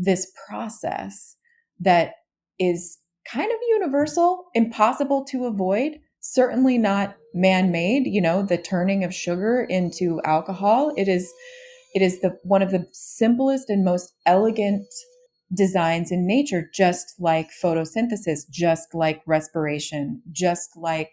this process that is kind of universal, impossible to avoid, certainly not man-made, the turning of sugar into alcohol. It is the one of the simplest and most elegant designs in nature, just like photosynthesis, just like respiration, just like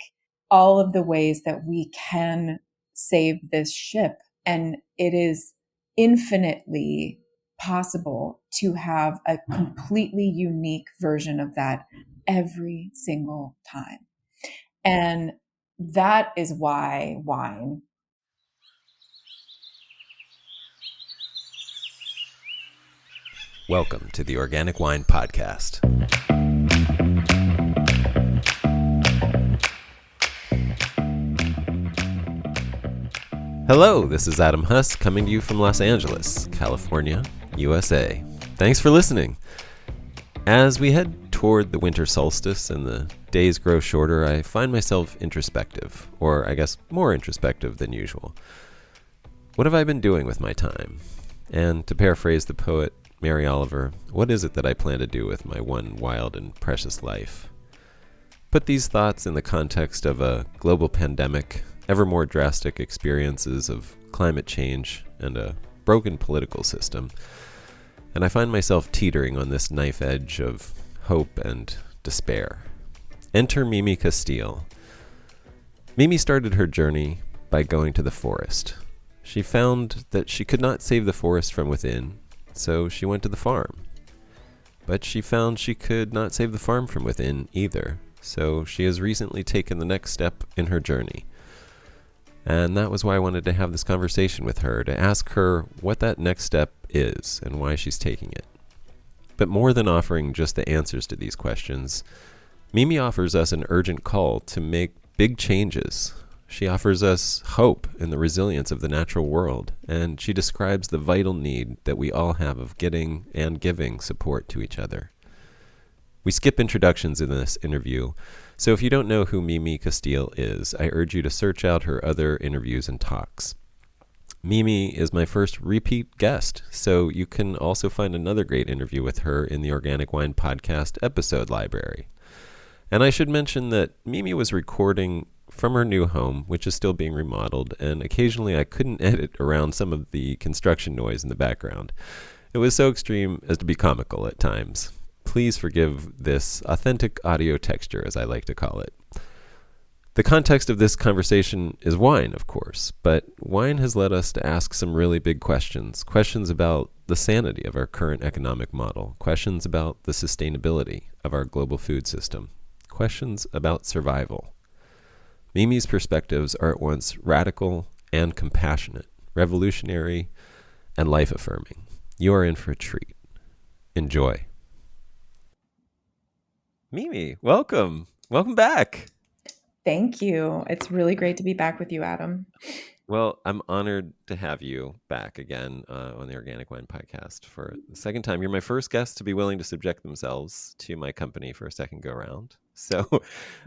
all of the ways that we can save this ship. And it is infinitely possible to have a completely unique version of that every single time. And that is why wine. Welcome to the Organic Wine Podcast. Hello, this is Adam Huss coming to you from Los Angeles, California, USA. Thanks for listening. As we head toward the winter solstice and the days grow shorter, I find myself introspective, or I guess more introspective than usual. What have I been doing with my time? And to paraphrase the poet Mary Oliver, what is it that I plan to do with my one wild and precious life? Put these thoughts in the context of a global pandemic, ever more drastic experiences of climate change, and a broken political system, and I find myself teetering on this knife edge of hope and despair. Enter Mimi Casteel. Mimi started her journey by going to the forest. She found that she could not save the forest from within, so she went to the farm. But she found she could not save the farm from within either, so she has recently taken the next step in her journey. And that was why I wanted to have this conversation with her, to ask her what that next step is and why she's taking it. But more than offering just the answers to these questions, Mimi offers us an urgent call to make big changes. She offers us hope in the resilience of the natural world, and she describes the vital need that we all have of getting and giving support to each other. We skip introductions in this interview, so if you don't know who Mimi Casteel is, I urge you to search out her other interviews and talks. Mimi is my first repeat guest, so you can also find another great interview with her in the Organic Wine Podcast episode library. And I should mention that Mimi was recording from her new home, which is still being remodeled, and occasionally I couldn't edit around some of the construction noise in the background. It was so extreme as to be comical at times. Please forgive this authentic audio texture, as I like to call it. The context of this conversation is wine, of course, but wine has led us to ask some really big questions about the sanity of our current economic model, questions about the sustainability of our global food system, questions about survival. Mimi's perspectives are at once radical and compassionate, revolutionary and life-affirming. You are in for a treat. Enjoy. Mimi, welcome. Welcome back. Thank you. It's really great to be back with you, Adam. Well, I'm honored to have you back again on the Organic Wine Podcast for the second time. You're my first guest to be willing to subject themselves to my company for a second go-round. So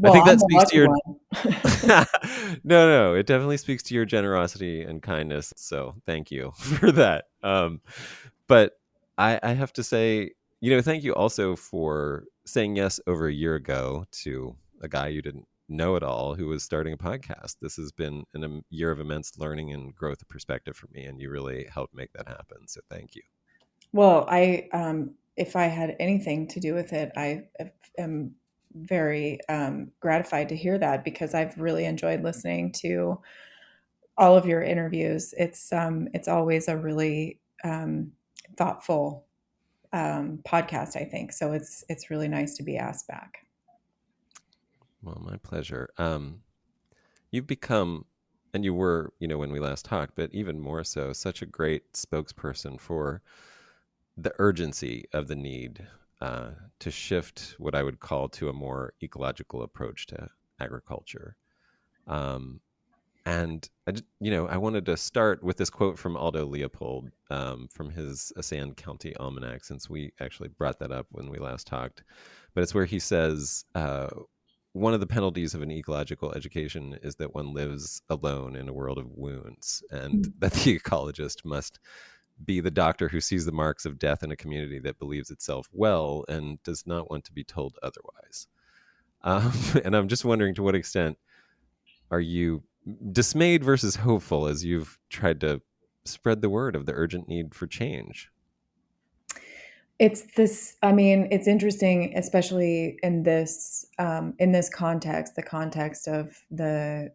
I think that speaks to your... No, it definitely speaks to your generosity and kindness. So thank you for that. But I have to say, thank you also for saying yes over a year ago to a guy you didn't know it all who was starting a podcast. This has been a year of immense learning and growth of perspective for me, and you really helped make that happen. So thank you. Well, if I had anything to do with it, I am very gratified to hear that, because I've really enjoyed listening to all of your interviews. It's always a really thoughtful podcast, I think. So it's really nice to be asked back. Well, my pleasure. You've become, and you were, when we last talked, but even more so, such a great spokesperson for the urgency of the need to shift what I would call to a more ecological approach to agriculture. And I wanted to start with this quote from Aldo Leopold from his Asan County Almanac, since we actually brought that up when we last talked. But it's where he says, one of the penalties of an ecological education is that one lives alone in a world of wounds, and that the ecologist must be the doctor who sees the marks of death in a community that believes itself well and does not want to be told otherwise. And I'm just wondering, to what extent are you dismayed versus hopeful as you've tried to spread the word of the urgent need for change? It's this, I mean, it's interesting, especially in this context, the context of the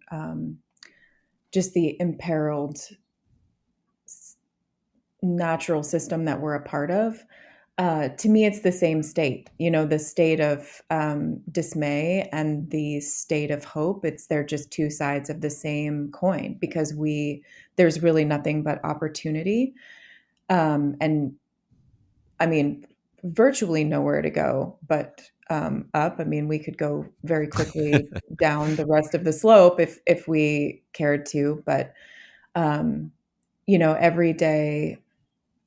just the imperiled natural system that we're a part of. To me, it's the same state, you know, the state of dismay and the state of hope. They're just two sides of the same coin because there's really nothing but opportunity. And I mean, virtually nowhere to go but up. I mean, we could go very quickly down the rest of the slope if we cared to, but um, you know, every day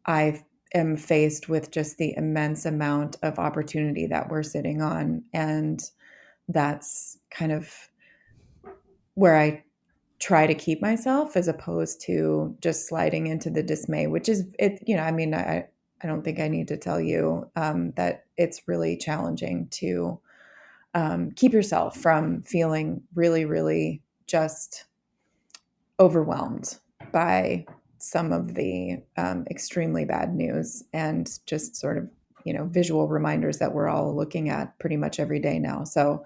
I am faced with just the immense amount of opportunity that we're sitting on, and that's kind of where I try to keep myself as opposed to just sliding into the dismay, which is it. You know, I mean, I don't think I need to tell you that it's really challenging to keep yourself from feeling really, really just overwhelmed by some of the extremely bad news and just sort of, you know, visual reminders that we're all looking at pretty much every day now. So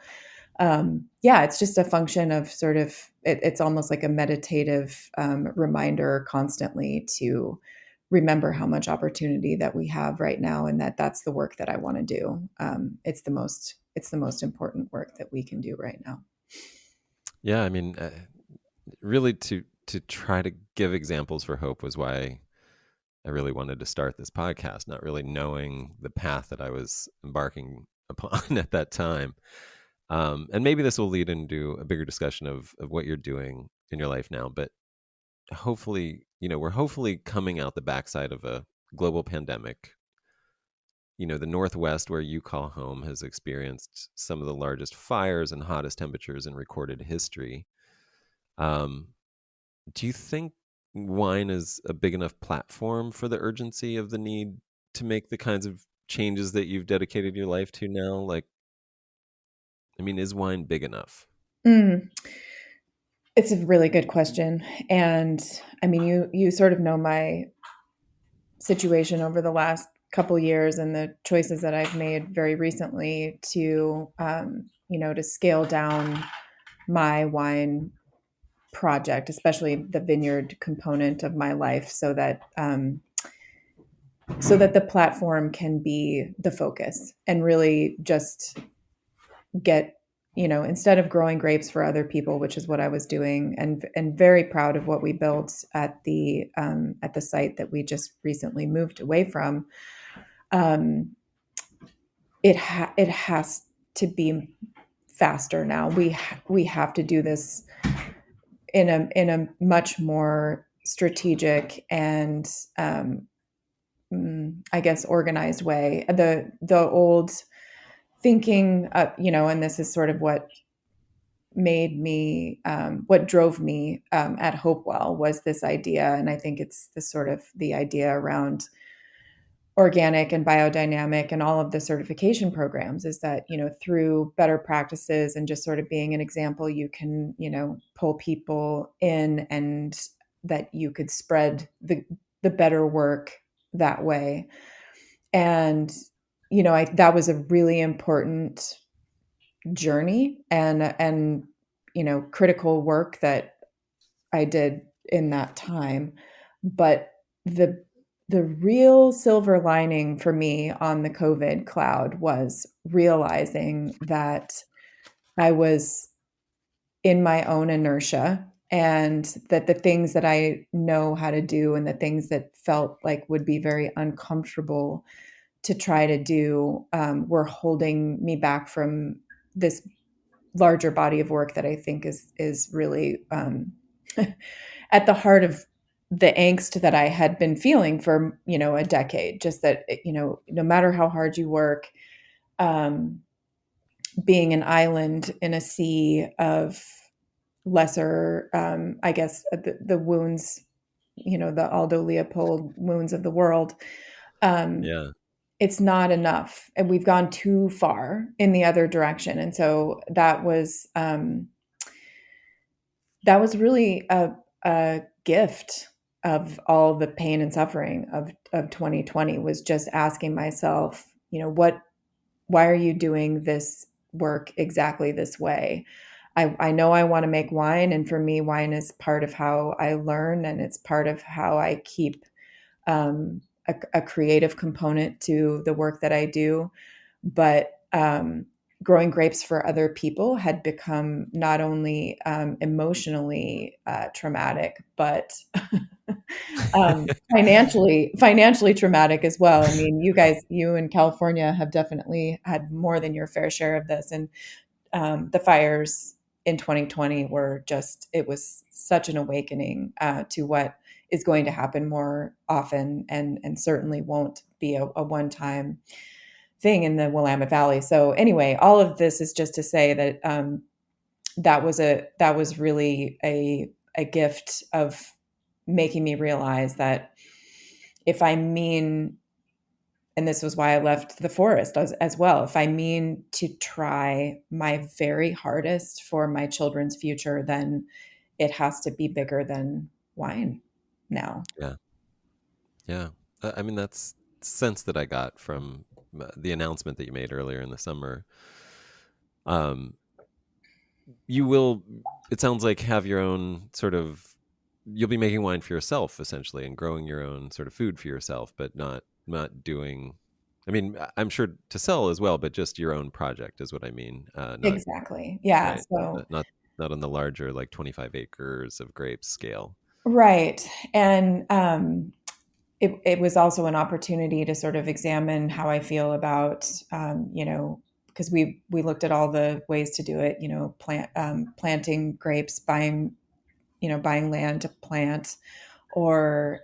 yeah, it's just a function of sort of it's almost like a meditative reminder constantly to remember how much opportunity that we have right now, and that's the work that I want to do. It's the most important work that we can do right now. Yeah, I mean, really, to try to give examples for hope was why I really wanted to start this podcast, not really knowing the path that I was embarking upon at that time. And maybe this will lead into a bigger discussion of what you're doing in your life now. But hopefully, we're hopefully coming out the backside of a global pandemic. The Northwest, where you call home, has experienced some of the largest fires and hottest temperatures in recorded history. Um, do you think wine is a big enough platform for the urgency of the need to make the kinds of changes that you've dedicated your life to now? Like, I mean, is wine big enough? Mm. It's a really good question. And I mean, you sort of know my situation over the last couple years and the choices that I've made very recently to you know, to scale down my wine project, especially the vineyard component of my life, so that the platform can be the focus and really just get, you know, instead of growing grapes for other people, which is what I was doing, and very proud of what we built at the site that we just recently moved away from. Um, it has to be faster now. We have to do this in a much more strategic and I guess organized way. The old thinking, you know, and this is sort of what drove me at Hopewell was this idea, and I think it's the sort of the idea around organic and biodynamic and all of the certification programs is that, you know, through better practices and just sort of being an example, you can, you know, pull people in and that you could spread the better work that way. And you know, that was a really important journey and you know, critical work that I did in that time. But the the real silver lining for me on the COVID cloud was realizing that I was in my own inertia and that the things that I know how to do and the things that felt like would be very uncomfortable to try to do were holding me back from this larger body of work that I think is really at the heart of the angst that I had been feeling for, you know, a decade. Just that, you know, no matter how hard you work, um, being an island in a sea of lesser, I guess, the wounds. the Aldo Leopold wounds of the world. Um, Yeah. it's not enough, and we've gone too far in the other direction. And so that was really a gift of all the pain and suffering of 2020, was just asking myself, why are you doing this work exactly this way? I know I want to make wine, and for me, wine is part of how I learn, and it's part of how I keep a creative component to the work that I do. But growing grapes for other people had become not only emotionally traumatic, but financially traumatic as well. I mean, you in California have definitely had more than your fair share of this, and the fires in 2020 were just, it was such an awakening to what is going to happen more often, and certainly won't be a one-time thing in the Willamette Valley. So anyway, all of this is just to say that that was really a gift of making me realize that if I mean, and this was why I left the forest as well, if I mean to try my very hardest for my children's future, then it has to be bigger than wine now. Yeah. Yeah. I mean, that's sense that I got from the announcement that you made earlier in the summer. Um, you will, it sounds like, have your own sort of, you'll be making wine for yourself essentially and growing your own sort of food for yourself, but not doing, I mean, I'm sure to sell as well, but just your own project is what I mean. Not Exactly. Yeah. right. So Not on the larger, like 25 acres of grapes scale. right. And it was also an opportunity to sort of examine how I feel about, because we looked at all the ways to do it, planting grapes, buying land to plant, or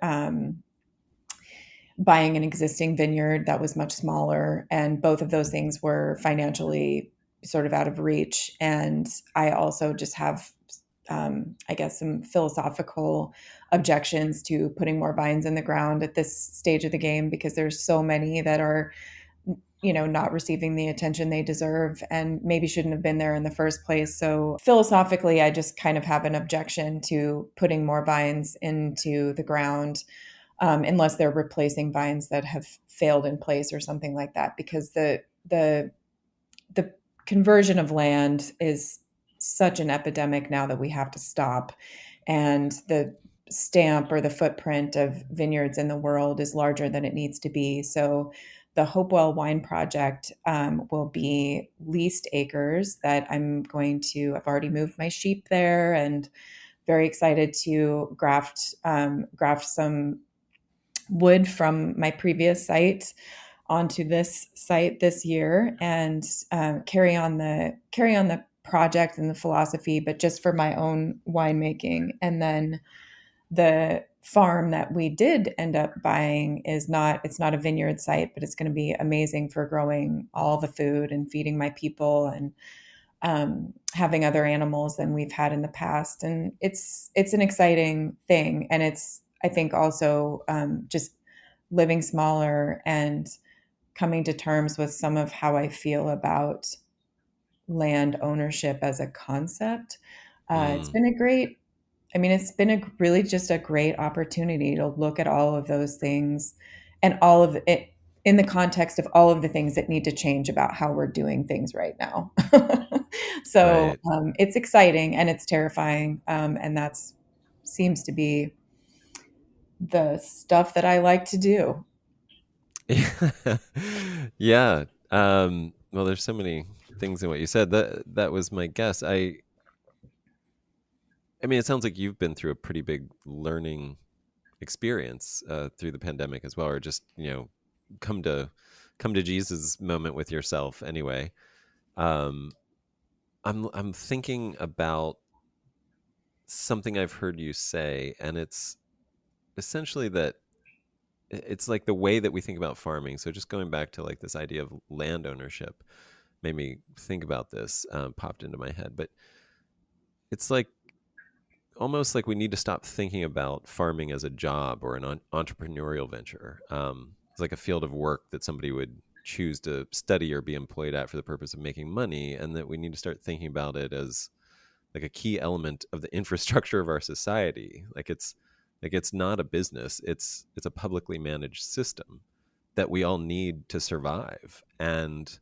buying an existing vineyard that was much smaller. And both of those things were financially sort of out of reach. And I also just have, I guess, some philosophical objections to putting more vines in the ground at this stage of the game, because there's so many that are, not receiving the attention they deserve and maybe shouldn't have been there in the first place. So philosophically, I just kind of have an objection to putting more vines into the ground, unless they're replacing vines that have failed in place or something like that, because the conversion of land is such an epidemic now that we have to stop. And the stamp or the footprint of vineyards in the world is larger than it needs to be. So the Hopewell Wine Project will be leased acres that I've already moved my sheep there, and very excited to graft some wood from my previous site onto this site this year, and carry on the project and the philosophy, but just for my own winemaking. And then the farm that we did end up buying it's not a vineyard site, but it's going to be amazing for growing all the food and feeding my people, and having other animals than we've had in the past. And it's an exciting thing, and it's, I think, also just living smaller and coming to terms with some of how I feel about land ownership as a concept. It's Mm, been a great, I mean, it's been a really just a great opportunity to look at all of those things, and all of it in the context of all of the things that need to change about how we're doing things right now. So right. it's exciting and it's terrifying. And that's seems to be the stuff that I like to do. Yeah. Well, there's so many things in what you said. That was my guess. I mean, it sounds like you've been through a pretty big learning experience through the pandemic as well, or just come to come to Jesus moment with yourself. Anyway, um, I'm thinking about something I've heard you say, and it's essentially that it's like the way that we think about farming. So just going back to like this idea of land ownership made me think about this, popped into my head. But it's like almost like we need to stop thinking about farming as a job or an entrepreneurial venture. It's like a field of work that somebody would choose to study or be employed at for the purpose of making money, and that we need to start thinking about it as like a key element of the infrastructure of our society. Like it's not a business. It's a publicly managed system that we all need to survive. And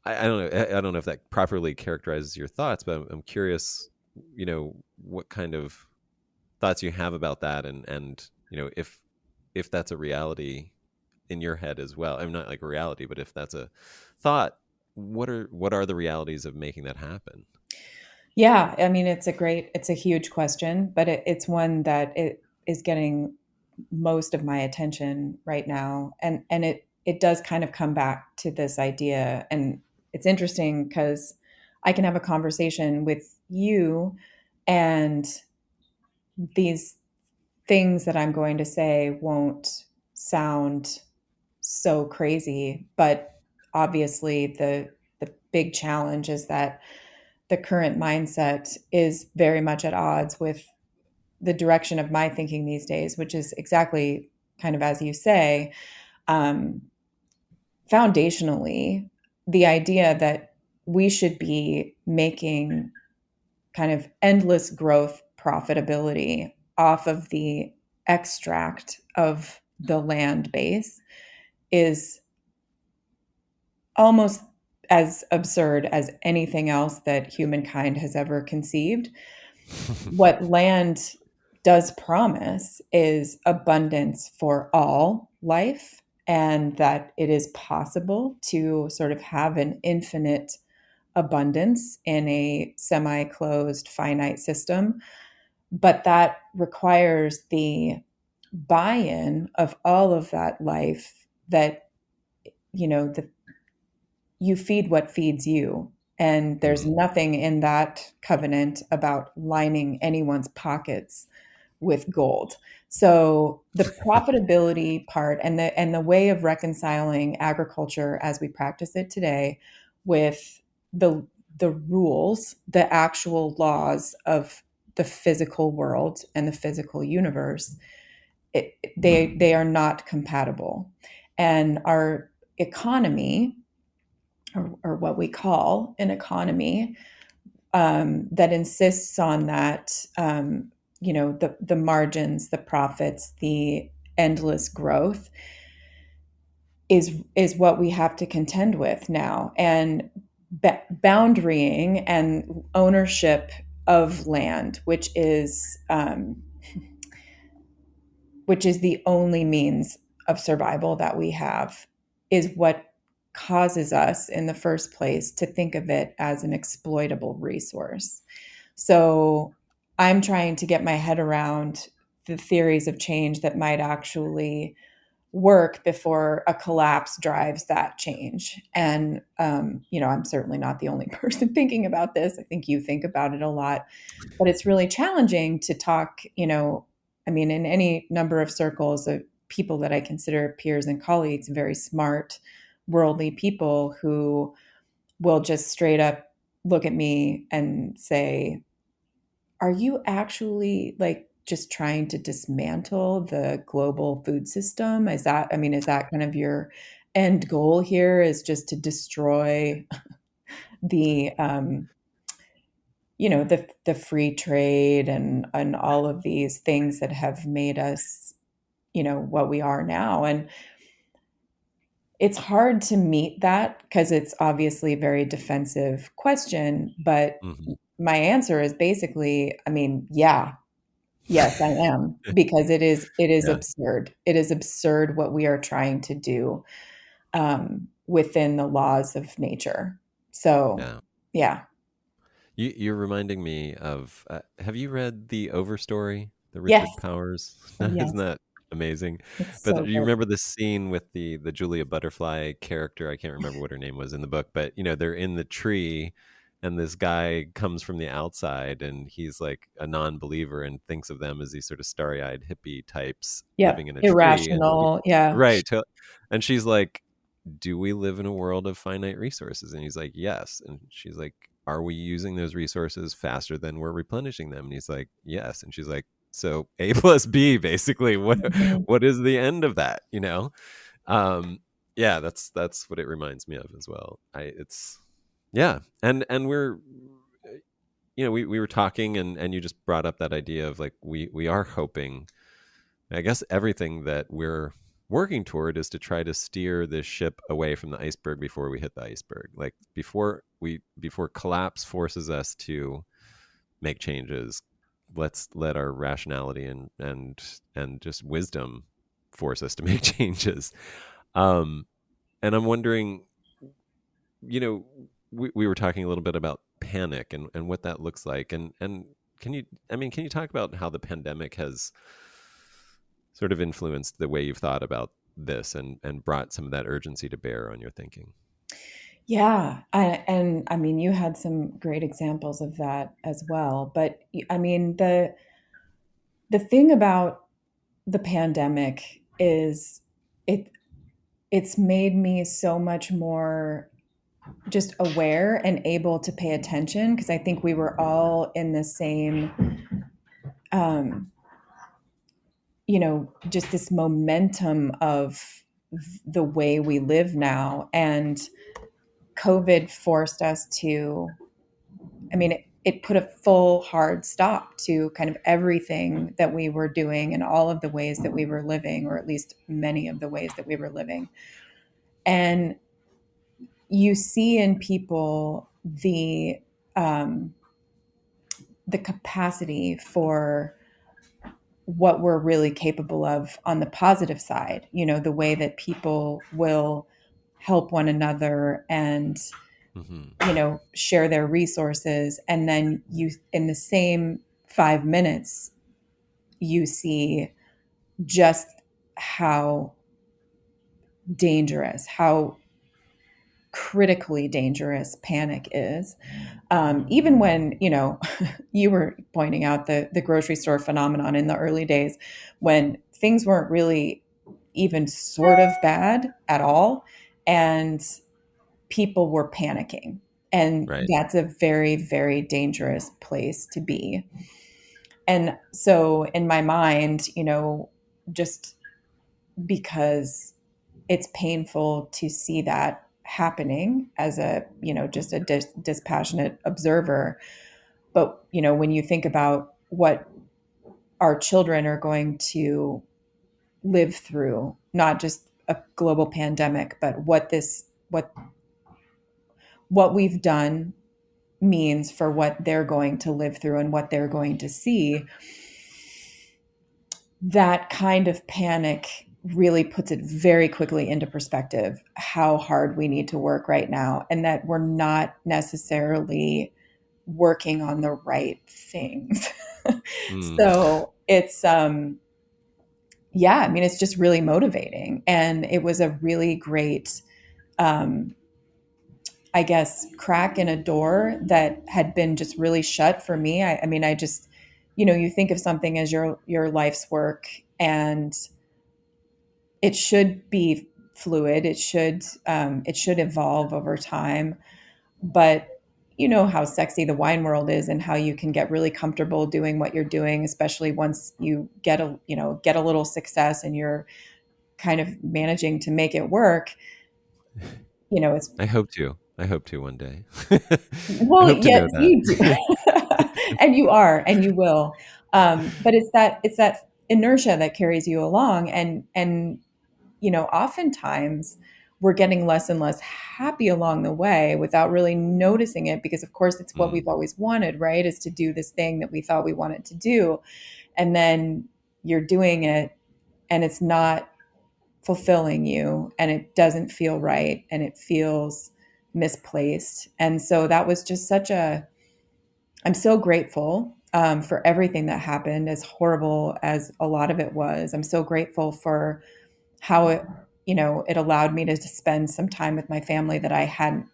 I don't know. I don't know if that properly characterizes your thoughts, but I'm curious, what kind of thoughts you have about that, and if that's a reality in your head as well. I'm not like a reality, but if that's a thought, what are the realities of making that happen? Yeah, I mean, it's a huge question, but it's one that it is getting most of my attention right now, and it does kind of come back to this idea, and it's interesting because I can have a conversation with you, and these things that I'm going to say won't sound so crazy, but obviously the big challenge is that the current mindset is very much at odds with the direction of my thinking these days, which is exactly kind of as you say, um, foundationally, the idea that we should be making kind of endless growth profitability off of the extract of the land base is almost as absurd as anything else that humankind has ever conceived. What land does promise is abundance for all life, and that it is possible to sort of have an infinite abundance in a semi closed finite system. But that requires the buy in of all of that life that, the you feed what feeds you. And there's Mhm. nothing in that covenant about lining anyone's pockets with gold. So the profitability part and the way of reconciling agriculture as we practice it today with the the rules, the actual laws of the physical world and the physical universe, they are not compatible. And our economy, or what we call an economy, that insists on that, the margins, the profits, the endless growth is what we have to contend with now. And boundarying and ownership of land, which is the only means of survival that we have, is what causes us in the first place to think of it as an exploitable resource. So I'm trying to get my head around the theories of change that might actually work before a collapse drives that change. And, I'm certainly not the only person thinking about this. I think you think about it a lot, but it's really challenging to talk, I mean, in any number of circles of people that I consider peers and colleagues, very smart, worldly people who will just straight up look at me and say, are you actually like just trying to dismantle the global food system? Is that kind of your end goal here, is just to destroy the, the free trade and all of these things that have made us, what we are now? And it's hard to meet that because it's obviously a very defensive question, but Mhm. my answer is basically, I mean, yeah, yes, I am, because it is Yeah, absurd. It is absurd what we are trying to do, within the laws of nature. So, yeah. yeah. You're reminding me of. Have you read the Overstory, the Yes. Richard Powers? Oh, Isn't yes. that amazing? It's But so do you good. remember the scene with the Julia Butterfly character? I can't remember what her name was in the book, but they're in the tree, and this guy comes from the outside, and he's like a non-believer and thinks of them as these sort of starry-eyed hippie types Yep. living in a tree, and Irrational. Yeah. right, and she's like, "Do we live in a world of finite resources?" And he's like, "Yes," and she's like, are we using those resources faster than we're replenishing them? And he's like, yes. And she's like, so A plus B, basically. Mhm. What is the end of that? You know? Yeah, that's what it reminds me of as well. It's yeah, and we're we were talking, and you just brought up that idea of like we are hoping. I guess everything that we're working toward is to try to steer this ship away from the iceberg before we hit the iceberg. Like before collapse forces us to make changes, let's let our rationality and just wisdom force us to make changes. Um, and I'm wondering, you know, we were talking a little bit about panic and what that looks like, and can you talk about how the pandemic has sort of influenced the way you've thought about this and brought some of that urgency to bear on your thinking? Yeah, and I mean, you had some great examples of that as well. But I mean, the thing about the pandemic is it it's made me so much more just aware and able to pay attention because I think we were all in the same, um, just this momentum of the way we live now. And COVID forced us to, I mean, it put a full hard stop to kind of everything that we were doing and all of the ways that we were living, or at least many of the ways that we were living. And you see in people um, the capacity for what we're really capable of on the positive side, the way that people will help one another and, Hmm. share their resources. And then you, in the same 5 minutes, you see just how dangerous, how critically dangerous panic is. Even when, you were pointing out the grocery store phenomenon in the early days when things weren't really even sort of bad at all. And people were panicking. And Right. that's a very, very dangerous place to be. And so, in my mind, just because it's painful to see that happening as a, just a dispassionate observer. But, when you think about what our children are going to live through, not just a global pandemic, but what we've done means for what they're going to live through and what they're going to see, that kind of panic really puts it very quickly into perspective how hard we need to work right now, and that we're not necessarily working on the right things. Mm. So it's yeah, I mean, it's just really motivating, and it was a really great, um, I guess, crack in a door that had been just really shut for me. I mean, I just, you think of something as your life's work, and it should be fluid. It should evolve over time. But you know how sexy the wine world is, and how you can get really comfortable doing what you're doing, especially once you get a little success and you're kind of managing to make it work. It's I hope to one day. I well, hope to yes, know that. you do, and you are, and you will. But it's that inertia that carries you along, and oftentimes we're getting less and less happy along the way without really noticing it, because of course it's what Mm. we've always wanted, right? Is to do this thing that we thought we wanted to do, and then you're doing it and it's not fulfilling you, and it doesn't feel right, and it feels misplaced. And so that was just I'm so grateful for everything that happened, as horrible as a lot of it was. I'm so grateful for how it allowed me to spend some time with my family that I hadn't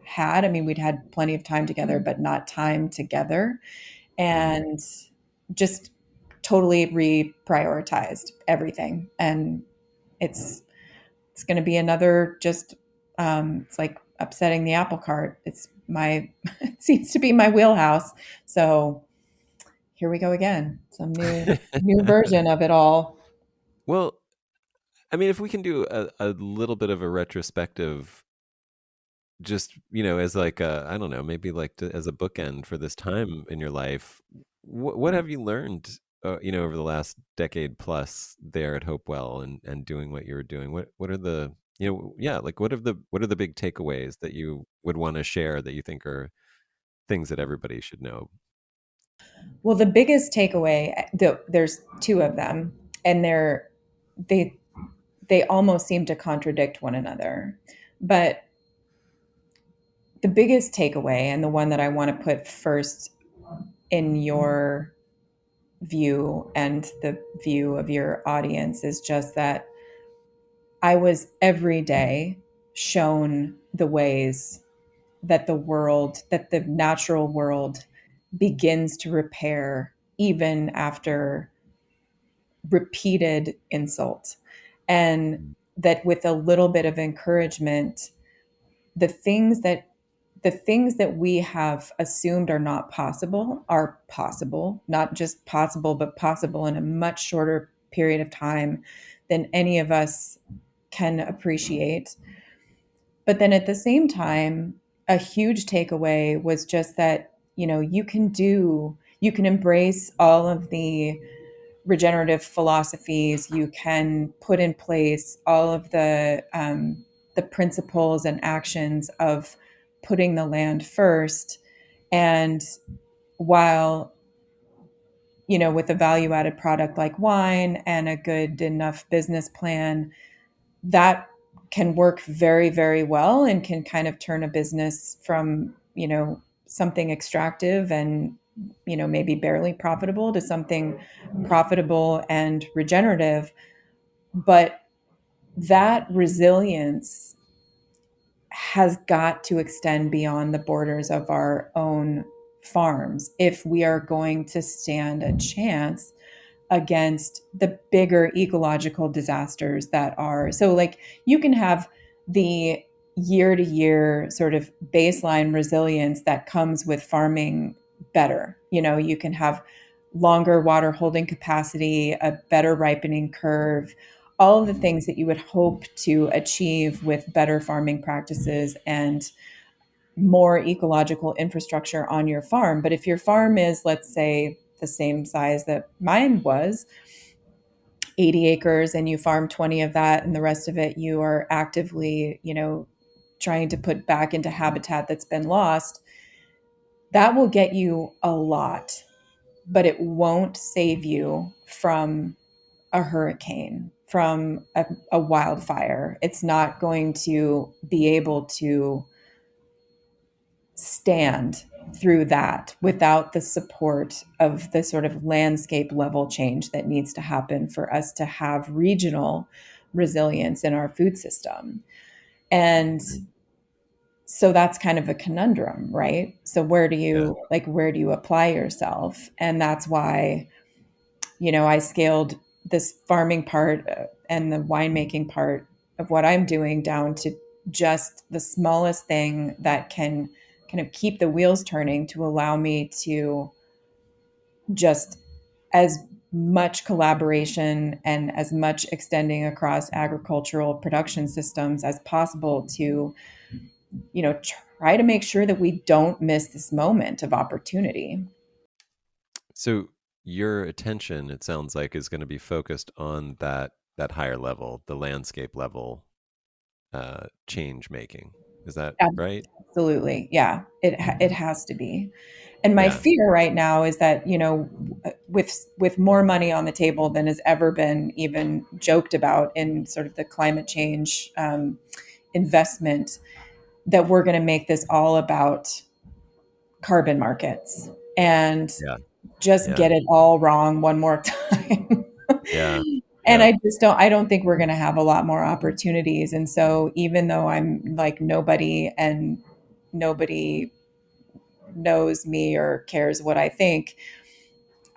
had. I mean, we'd had plenty of time together, but not time together. Mm. And just totally reprioritized everything. And it's going to be another just, it's like upsetting the apple cart. It's my it seems to be my wheelhouse. So here we go again. Some new version of it all. Well, I mean, if we can do a little bit of a retrospective, just as like I don't know, maybe like as a bookend for this time in your life, what have you learned, over the last decade plus there at Hopewell, and doing what you were doing? What are the yeah, like what are the big takeaways that you would want to share that you think are things that everybody should know? Well, the biggest takeaway, there's two of them, and they they almost seem to contradict one another. But the biggest takeaway, and the one that I want to put first in your view and the view of your audience, is just that I was every day shown the ways that the natural world begins to repair even after repeated insult. And that with a little bit of encouragement, the things that the things that we have assumed are possible, not just possible, but possible in a much shorter period of time than any of us can appreciate. But then at the same time, a huge takeaway was just that, you can embrace all of the regenerative philosophies, you can put in place all of the principles and actions of putting the land first. And while, with a value added product like wine and a good enough business plan, that can work very, very well and can kind of turn a business from, something extractive and, maybe barely profitable to something profitable and regenerative. But that resilience has got to extend beyond the borders of our own farms if we are going to stand a chance against the bigger ecological disasters that are. So, like, you can have the year to year sort of baseline resilience that comes with farming better. You can have longer water holding capacity, a better ripening curve, all of the things that you would hope to achieve with better farming practices and more ecological infrastructure on your farm. But if your farm is, let's say, the same size that mine was, 80 acres, and you farm 20 of that, and the rest of it you are actively, trying to put back into habitat that's been lost, that will get you a lot, but it won't save you from a hurricane, from a wildfire. It's not going to be able to stand through that without the support of the sort of landscape level change that needs to happen for us to have regional resilience in our food system. And so that's kind of a conundrum, right? So Yeah. where do you apply yourself? And that's why, I scaled this farming part and the winemaking part of what I'm doing down to just the smallest thing that can kind of keep the wheels turning to allow me to just as much collaboration and as much extending across agricultural production systems as possible to, try to make sure that we don't miss this moment of opportunity. So your attention, it sounds like, is going to be focused on that higher level, the landscape level, change making. Is that right? Absolutely. Yeah, it has to be. And my Yeah. fear right now is that, with more money on the table than has ever been even joked about in sort of the climate change investment, that we're going to make this all about carbon markets and Yeah. just Yeah. get it all wrong one more time. Yeah. And Yeah. I don't think we're going to have a lot more opportunities. And so even though I'm like nobody and nobody knows me or cares what I think,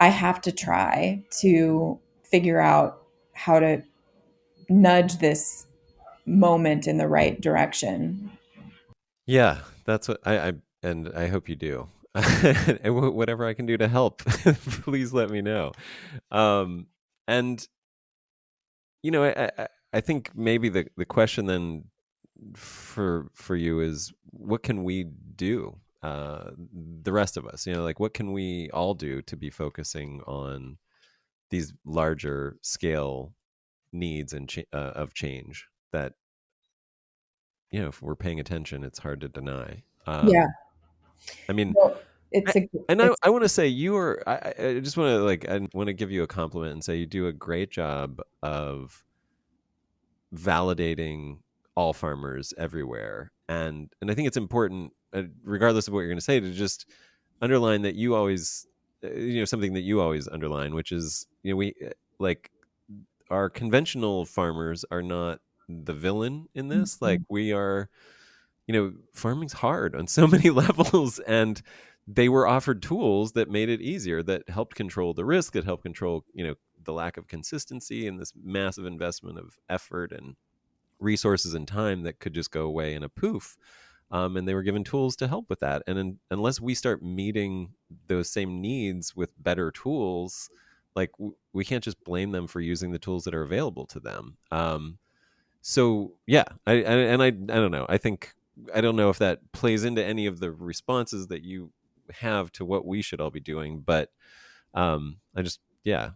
I have to try to figure out how to nudge this moment in the right direction. Yeah. That's what I and I hope you do. And whatever I can do to help, please let me know. Um, and I think maybe the question then for you is, what can we do? The rest of us, like, what can we all do to be focusing on these larger scale needs and of change that, if we're paying attention, it's hard to deny. Yeah. I mean, Well, I, it's a and I, it's I want to say you are. I just want to I want to give you a compliment and say you do a great job of validating all farmers everywhere, and I think it's important, regardless of what you're going to say, to just underline that you always, something that you always underline, which is, we like our conventional farmers are not the villain in this. Like, Mhm. we are, farming's hard on so many levels, and they were offered tools that made it easier, that helped control the risk, that helped control, the lack of consistency, and this massive investment of effort and resources and time that could just go away in a poof. And they were given tools to help with that. And unless we start meeting those same needs with better tools, like, we can't just blame them for using the tools that are available to them. So yeah, I don't know. I don't know if that plays into any of the responses that you have to what we should all be doing, but I just, yeah,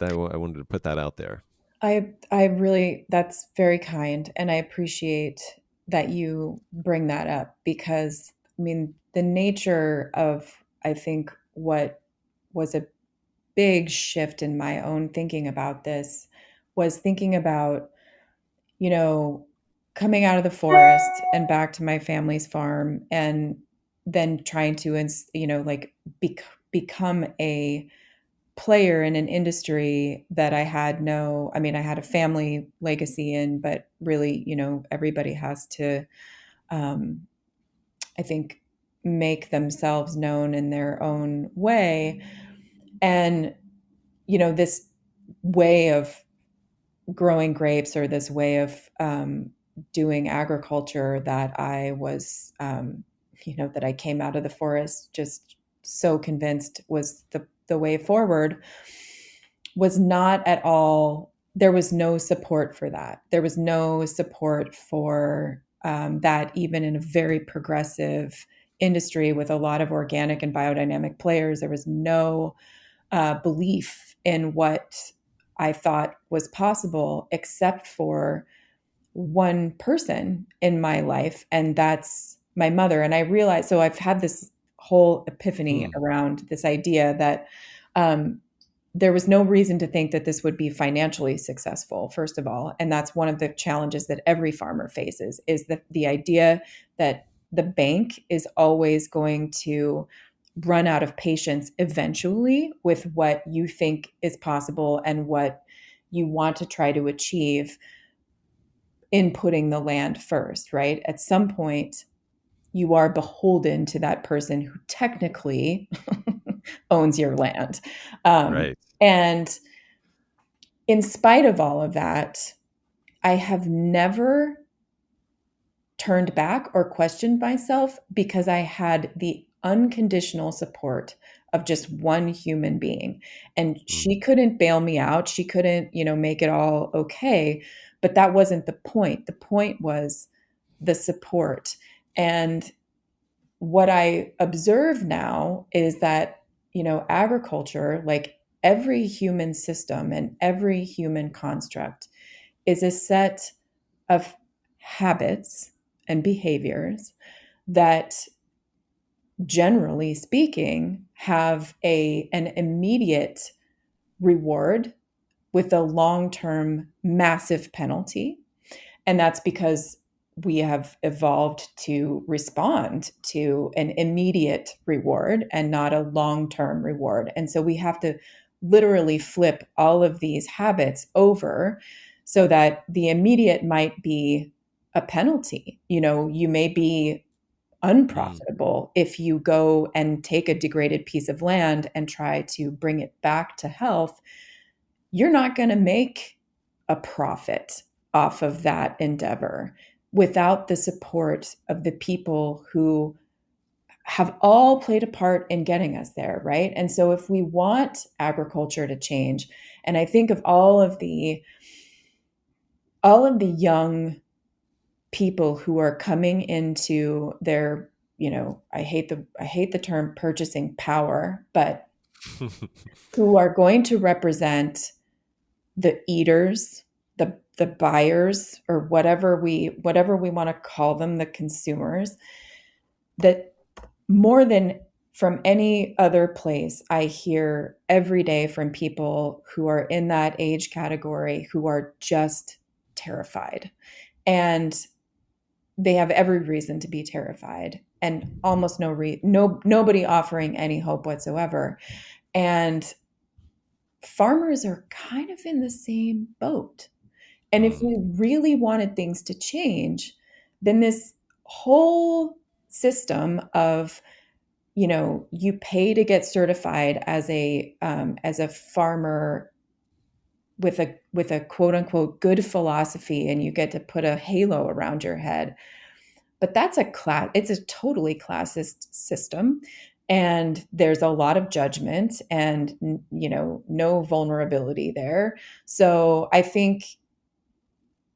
I wanted to put that out there. I really, that's very kind, and I appreciate that you bring that up because I mean the nature of, I think, what was a big shift in my own thinking about this was thinking about, you know, coming out of the forest and back to my family's farm, and then trying to, like, become a player in an industry that I had no, I mean, I had a family legacy in, but really, everybody has to, um, I think, make themselves known in their own way. And, this way of growing grapes, or this way of doing agriculture that I was, that I came out of the forest just so convinced was the way forward, was not at all, there was no support for that. There was no support for that, even in a very progressive industry with a lot of organic and biodynamic players. There was no belief in what I thought was possible, except for one person in my life, and that's my mother. And I realized, so I've had this whole epiphany Hmm. around this idea that um, there was no reason to think that this would be financially successful, first of all. And that's one of the challenges that every farmer faces, is that the idea that the bank is always going to run out of patience eventually with what you think is possible and what you want to try to achieve in putting the land first, right? At some point, you are beholden to that person who technically owns your land. Right. And in spite of all of that, I have never turned back or questioned myself because I had the unconditional support of just one human being. And Mm. she couldn't bail me out. She couldn't, make it all okay. But that wasn't the point. The point was the support. And what I observe now is that, agriculture, like every human system and every human construct, is a set of habits and behaviors that, generally speaking, have an immediate reward with a long-term massive penalty. And that's because we have evolved to respond to an immediate reward and not a long-term reward. And so we have to literally flip all of these habits over so that the immediate might be a penalty. You may be Mm. unprofitable if you go and take a degraded piece of land and try to bring it back to health. You're not going to make a profit off of that endeavor without the support of the people who have all played a part in getting us there, right? And so if we want agriculture to change, and I think of all of the young people who are coming into their, I hate the term purchasing power, but who are going to represent the eaters, the buyers, or whatever we want to call them, the consumers, that more than from any other place, I hear every day from people who are in that age category who are just terrified. And they have every reason to be terrified, and almost nobody offering any hope whatsoever. And farmers are kind of in the same boat. And if Mm, we really wanted things to change, then this whole system of, you pay to get certified as a farmer with a quote unquote good philosophy, and you get to put a halo around your head. But it's a totally classist system. And there's a lot of judgment and, no vulnerability there. So I think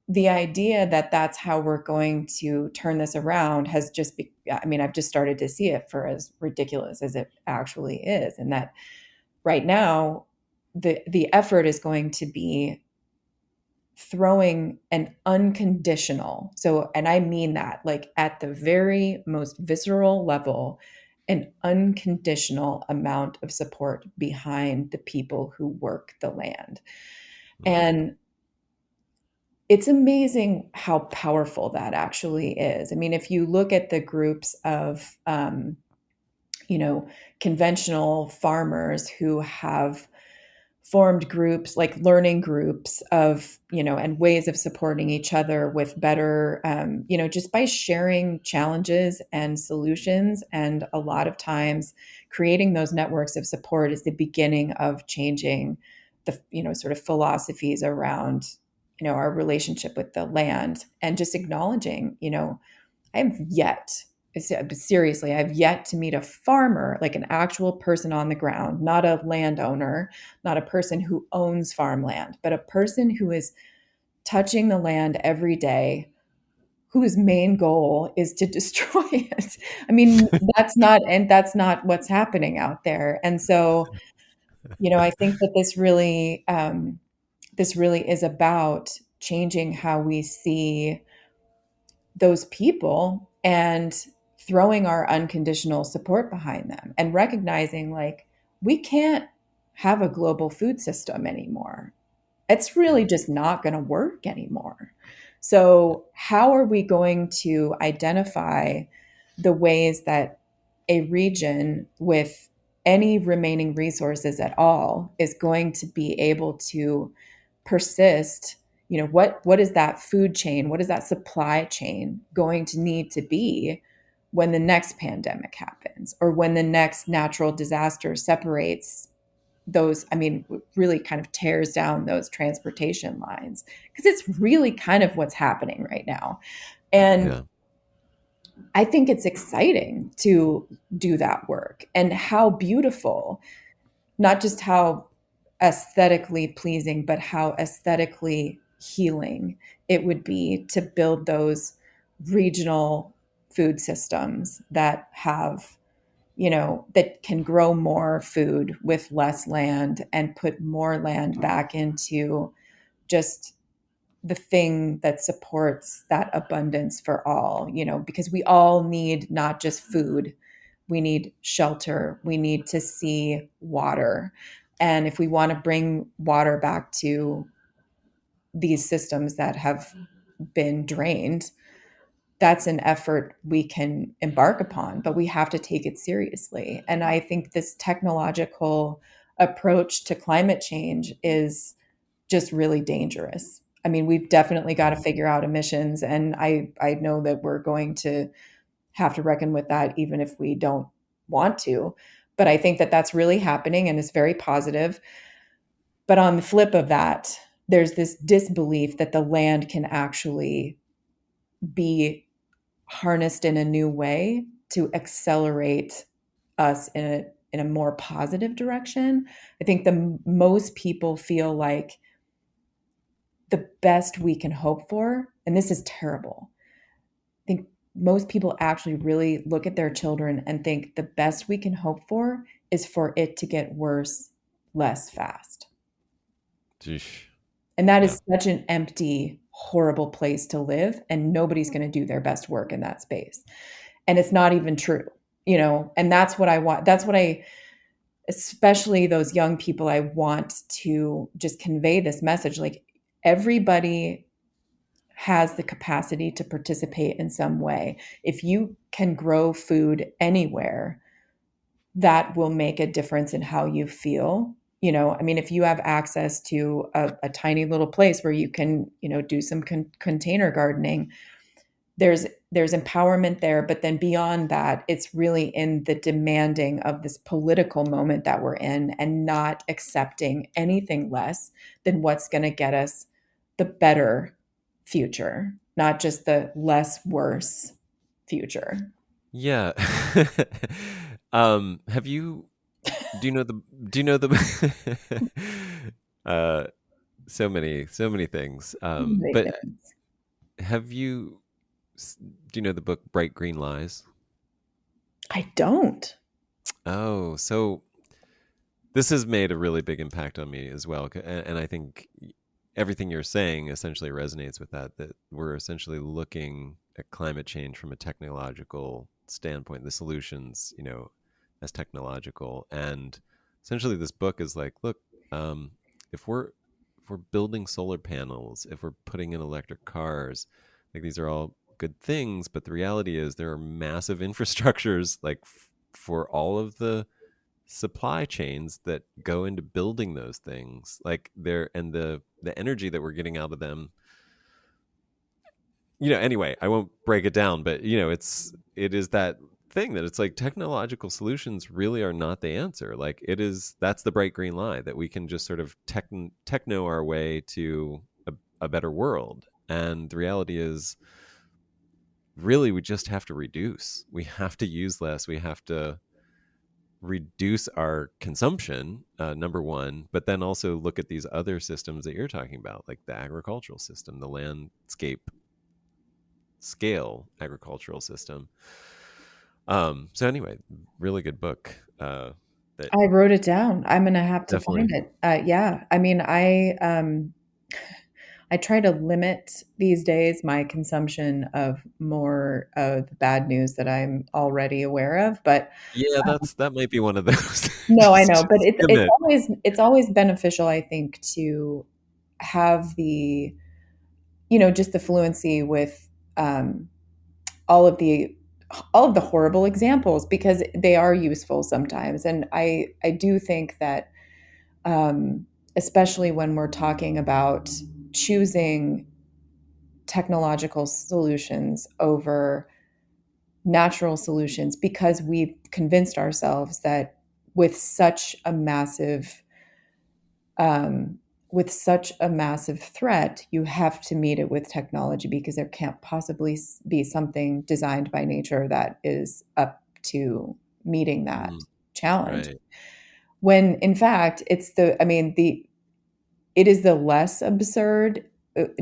the idea that that's how we're going to turn this around I mean, I've just started to see it for as ridiculous as it actually is. And that right now, the effort is going to be throwing an unconditional, so, and I mean that like at the very most visceral level, an unconditional amount of support behind the people who work the land. mm, And it's amazing how powerful that actually is. I mean, if you look at the groups of you know conventional farmers who have formed groups, like learning groups of, and ways of supporting each other with better, just by sharing challenges and solutions. And a lot of times creating those networks of support is the beginning of changing the, sort of philosophies around, our relationship with the land, and just acknowledging, I've yet, seriously, I've yet to meet a farmer, like an actual person on the ground, not a landowner, not a person who owns farmland, but a person who is touching the land every day, whose main goal is to destroy it. I mean, that's not what's happening out there. And so, I think that this really is about changing how we see those people and throwing our unconditional support behind them, and recognizing, like, we can't have a global food system anymore. It's really mm, just not going to work anymore. So, how are we going to identify the ways that a region with any remaining resources at all is going to be able to persist? What is that food chain? What is that supply chain going to need to be when the next pandemic happens, or when the next natural disaster separates those, I mean, really kind of tears down those transportation lines? Because it's really kind of what's happening right now. And yeah. I think it's exciting to do that work, and how beautiful, not just how aesthetically pleasing, but how aesthetically healing it would be to build those regional food systems that have, that can grow more food with less land, and put more land back into just the thing that supports that abundance for all, because we all need not just food, we need shelter, we need to see water. And if we want to bring water back to these systems that have been drained, that's an effort we can embark upon, but we have to take it seriously. And I think this technological approach to climate change is just really dangerous. I mean, we've definitely got to Mm, figure out emissions, and I know that we're going to have to reckon with that even if we don't want to. But I think that that's really happening, and it's very positive. But on the flip of that, there's this disbelief that the land can actually be harnessed in a new way. to accelerate us in a more positive direction. I think the most people feel like the best we can hope for, and this is terrible. I think most people actually really look at their children and think the best we can hope for is for it to get worse less fast. Sheesh. And that Yeah. is such an empty, horrible place to live. And nobody's going to do their best work in that space. And it's not even true, and that's what I want. That's what especially those young people, I want to just convey this message. Like, everybody has the capacity to participate in some way. If you can grow food anywhere, that will make a difference in how you feel. I mean, if you have access to a tiny little place where you can, do some container gardening, there's empowerment there. But then beyond that, it's really in the demanding of this political moment that we're in and not accepting anything less than what's going to get us the better future, not just the less worse future. Yeah. Have you do you know the uh so many things. Big But things. have you do you know the book Bright Green Lies? I don't. Oh, so this has made a really big impact on me as well, and I think everything you're saying essentially resonates with that we're essentially looking at climate change from a technological standpoint, the solutions, as technological. And essentially this book is like, look, um, if we're building solar panels, if we're putting in electric cars, like these are all good things, but the reality is there are massive infrastructures, like for all of the supply chains that go into building those things, like there, and the energy that we're getting out of them. Anyway, I won't break it down, but it is that thing that it's like technological solutions really are not the answer. Like, that's the bright green lie that we can just sort of techno our way to a better world. And the reality is, really, we just have to reduce. We have to use less. We have to reduce our consumption, number one, but then also look at these other systems that you're talking about, like the agricultural system, the landscape scale agricultural system. So anyway, really good book. That I wrote it down. I'm gonna have to find definitely. it. Yeah. I mean, I try to limit these days my consumption of more of the bad news that I'm already aware of. But Yeah, that might be one of those. no, I know. just But it's skim it's it. always beneficial, I think, to have just the fluency with um, all of the all of the horrible examples, because they are useful sometimes. And I do think that, especially when we're talking about choosing technological solutions over natural solutions, because we've convinced ourselves that with such a massive um, threat, you have to meet it with technology, because there can't possibly be something designed by nature that is up to meeting that Mm, challenge. right. When in fact, it is the less absurd,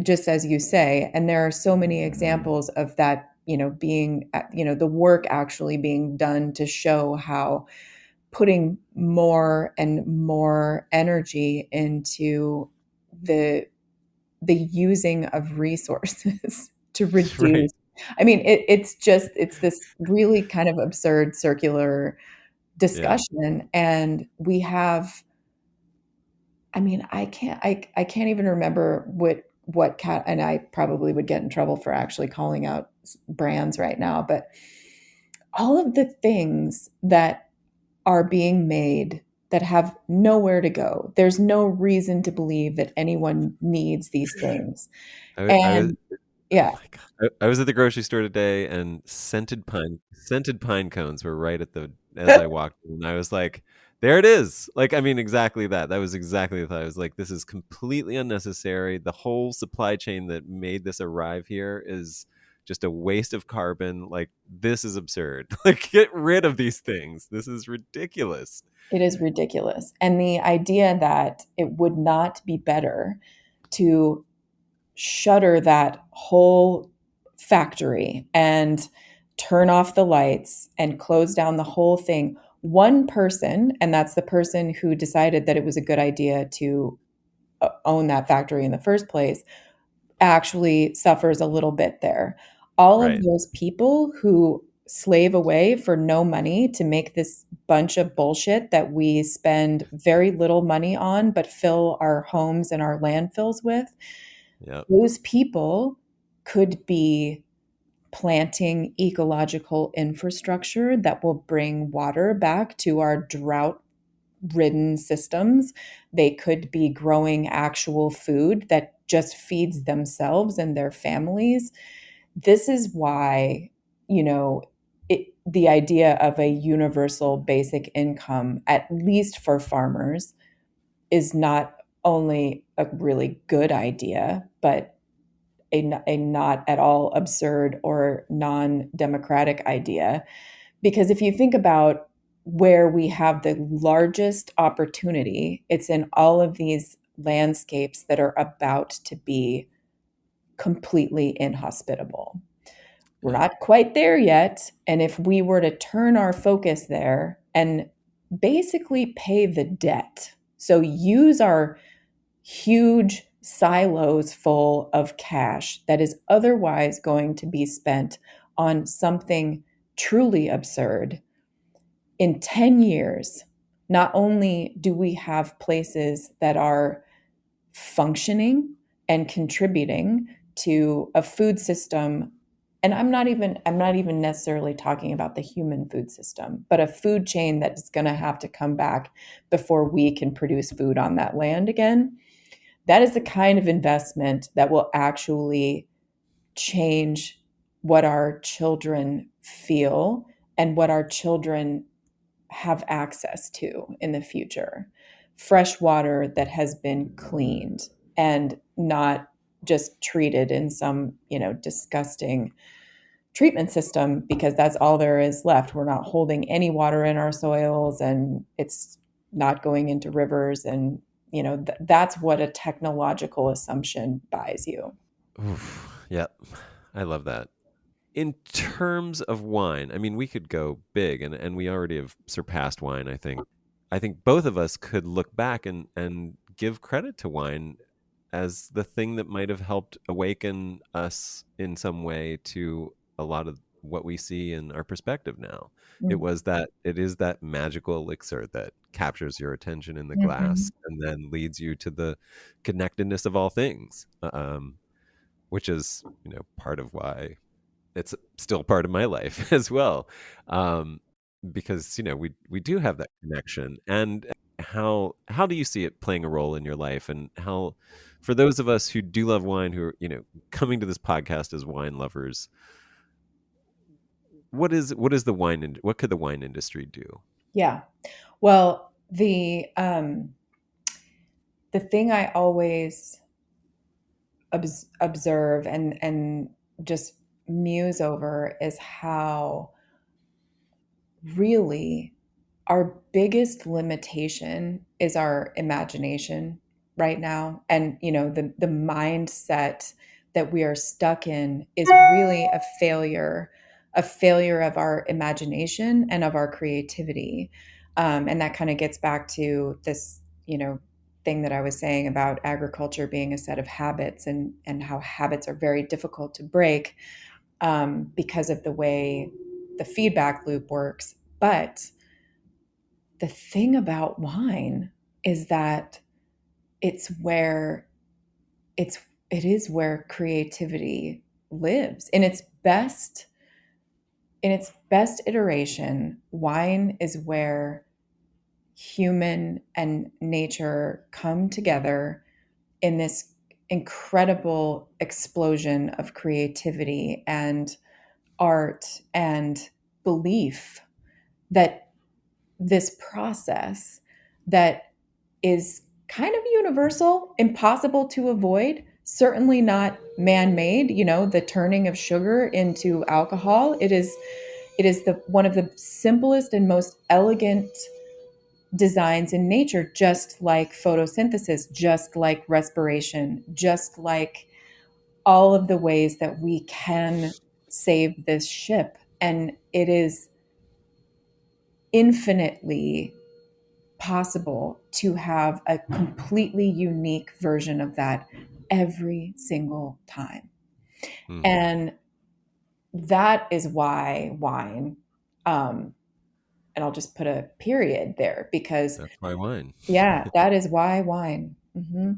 just as you say. And there are so many examples of that, being, the work actually being done to show how putting more and more energy into the using of resources to Right. reduce. I mean, it's this really kind of absurd circular Yeah. discussion. And we have, I mean, I can't even remember what cat, and I probably would get in trouble for actually calling out brands right now, but all of the things that are being made that have nowhere to go. There's no reason to believe that anyone needs these things. I was And Oh yeah. my god! I was at the grocery store today, and scented pine cones were right at the as I walked in, and I was like, "There it is!" Like, I mean, exactly that. That was exactly the thought. I was like, "This is completely unnecessary. The whole supply chain that made this arrive here is just a waste of carbon. Like, this is absurd. Like, get rid of these things. This is ridiculous. It is ridiculous. And the idea that it would not be better to shutter that whole factory and turn off the lights and close down the whole thing. One person, and that's the person who decided that it was a good idea to own that factory in the first place, actually suffers a little bit there. All of Right. those people who slave away for no money to make this bunch of bullshit that we spend very little money on but fill our homes and our landfills with, Yep. those people could be planting ecological infrastructure that will bring water back to our drought ridden systems. They could be growing actual food that just feeds themselves and their families. This is why, you know, the idea of a universal basic income, at least for farmers, is not only a really good idea, but a not at all absurd or non democratic idea. Because if you think about where we have the largest opportunity, it's in all of these landscapes that are about to be completely inhospitable. We're Yeah. not quite there yet. And if we were to turn our focus there and basically pay the debt, so use our huge silos full of cash that is otherwise going to be spent on something truly absurd. In 10 years, not only do we have places that are functioning and contributing to a food system, and I'm not even necessarily talking about the human food system, but a food chain that's going to have to come back before we can produce food on that land again. That is the kind of investment that will actually change what our children feel and what our children have access to in the future. Fresh water that has been cleaned and not just treated in some, disgusting treatment system, because that's all there is left. We're not holding any water in our soils, and it's not going into rivers, and that's what a technological assumption buys you. Oof. Yep. I love that. In terms of wine, I mean, we could go big, and we already have surpassed wine. I think both of us could look back and give credit to wine as the thing that might have helped awaken us in some way to a lot of what we see in our perspective now. Mm. It is that magical elixir that captures your attention in the Mhm. glass and then leads you to the connectedness of all things, which is, part of why it's still part of my life as well, because we do have that connection. And how do you see it playing a role in your life, and how, for those of us who do love wine, who are coming to this podcast as wine lovers, what is what could the wine industry do? Yeah. Well, the thing I always observe and just muse over is how really our biggest limitation is our imagination right now. And the mindset that we are stuck in is really a failure of our imagination and of our creativity. And that kind of gets back to this thing that I was saying about agriculture being a set of habits, and how habits are very difficult to break, because of the way the feedback loop works. But the thing about wine is that it's where it's it is where creativity lives in its best iteration. Wine is where human and nature come together in this incredible explosion of creativity and art and belief that this process that is kind of universal, impossible to avoid, certainly not man-made, the turning of sugar into alcohol. It is the one of the simplest and most elegant designs in nature, just like photosynthesis, just like respiration, just like all of the ways that we can save this ship. And it is infinitely possible to have a completely unique version of that every single time. Hmm. And that is why wine, um, and I'll just put a period there because, That's my wine. yeah, that is why wine. Hmm.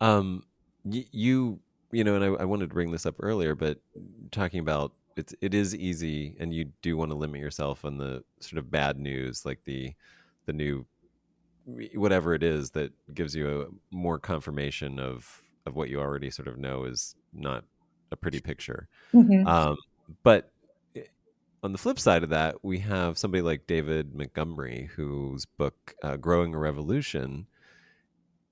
Um, you, and I wanted to bring this up earlier, but talking about it is easy, and you do want to limit yourself on the sort of bad news, like the new whatever it is that gives you a more confirmation of what you already sort of know is not a pretty picture. Hmm. Um, but i- on the flip side of that, we have somebody like David Montgomery, whose book "Growing a Revolution"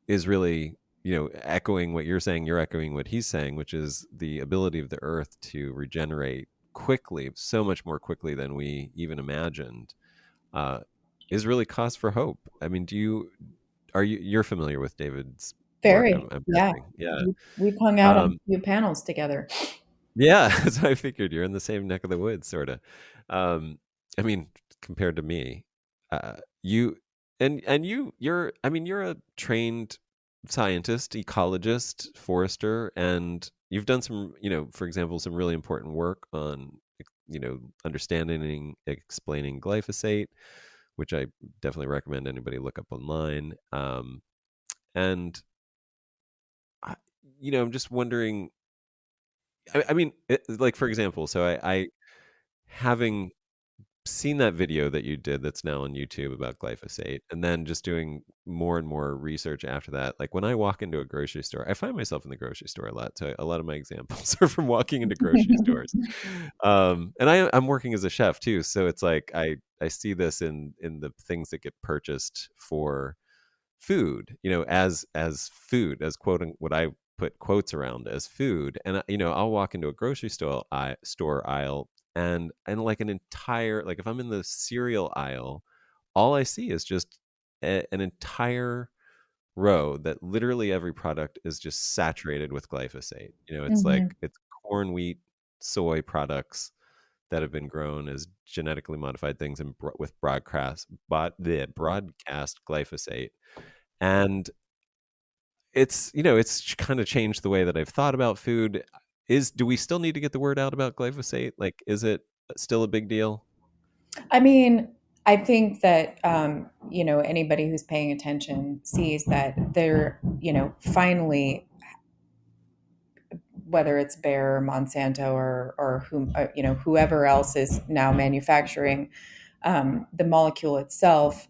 is really, echoing what you're saying. You're echoing what he's saying, which is the ability of the earth to regenerate quickly, so much more quickly than we even imagined, uh, is really cause for hope. I mean, you're familiar with David's work? I'm, Very, I'm yeah. guessing. Yeah. We've hung out on Um, a few panels together. yeah. So I figured you're in the same neck of the woods, sort of. Um, I mean, compared to me, you I mean, you're a trained scientist, ecologist, forester, and you've done some, for example, some really important work on, understanding, explaining glyphosate, which I definitely recommend anybody look up online. And I, I'm just wondering. I mean, like for example, so I having seen that video that you did that's now on YouTube about glyphosate, and then just doing more and more research after that. Like when I walk into a grocery store, I find myself in the grocery store a lot. So a lot of my examples are from walking into grocery stores. And I'm working as a chef too, so it's like I see this in the things that get purchased for food, as food, as quoting what I put quotes around as food. And I'll walk into a grocery store aisle, and like an entire, like if I'm in the cereal aisle, all I see is just an entire row that literally every product is just saturated with glyphosate. It's Mhm. like it's corn, wheat, soy products that have been grown as genetically modified things and with broadcast glyphosate. And it's kind of changed the way that I've thought about food. Do we still need to get the word out about glyphosate? Like, is it still a big deal? I mean, I think that anybody who's paying attention sees that they're, finally, whether it's Bayer or Monsanto or whom whoever else is now manufacturing the molecule itself,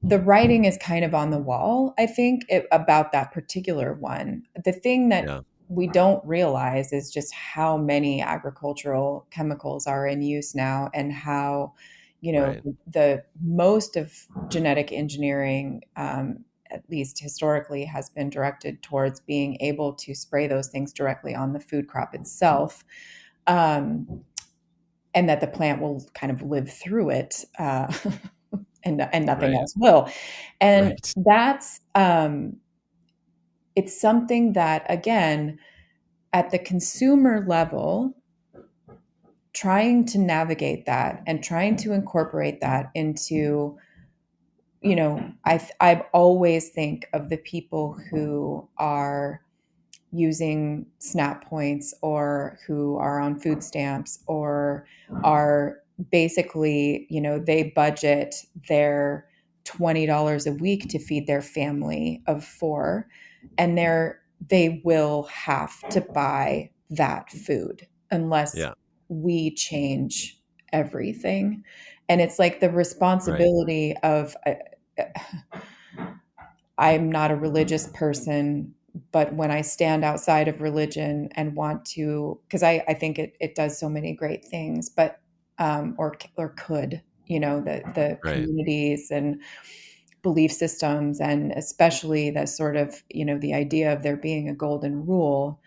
the writing is kind of on the wall, I think, about that particular one. The thing that Yeah, we don't realize is just how many agricultural chemicals are in use now, and how, right. the most of genetic engineering, at least historically, has been directed towards being able to spray those things directly on the food crop itself. Um, and that the plant will kind of live through it, and nothing Right. else will. And Right. that's it's something that, again, at the consumer level, trying to navigate that and trying to incorporate that into, I always think of the people who are using SNAP points, or who are on food stamps, or are basically, they budget their $20 a week to feed their family of four, and they will have to buy that food unless Yeah. we change everything. And it's like the Right. responsibility of, I'm not a religious person, but when I stand outside of religion and want to, because I think it does so many great things, but or could, the Right. communities and belief systems, and especially the sort of, the idea of there being a golden rule,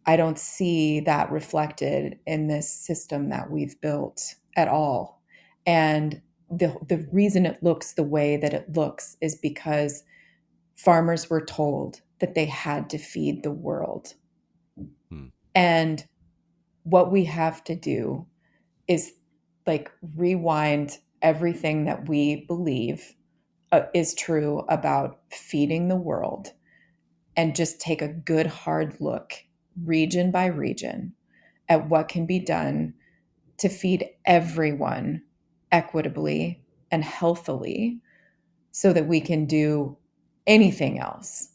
I don't see that reflected in this system that we've built at all. And the reason it looks the way that it looks is because farmers were told that they had to feed the world. Hmm. And what we have to do is like rewind everything that we believe is true about feeding the world, and just take a good hard look, region by region, at what can be done to feed everyone equitably and healthily, so that we can do anything else.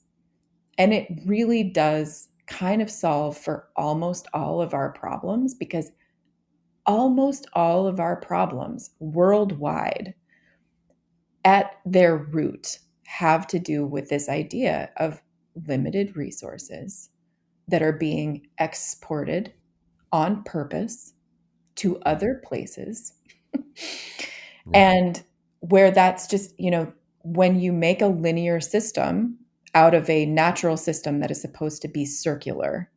And it really does kind of solve for almost all of our problems, because almost all of our problems worldwide at their root have to do with this idea of limited resources that are being exported on purpose to Hmm. other places. Yeah. And where that's just, when you make a linear system out of a natural system that is supposed to be circular,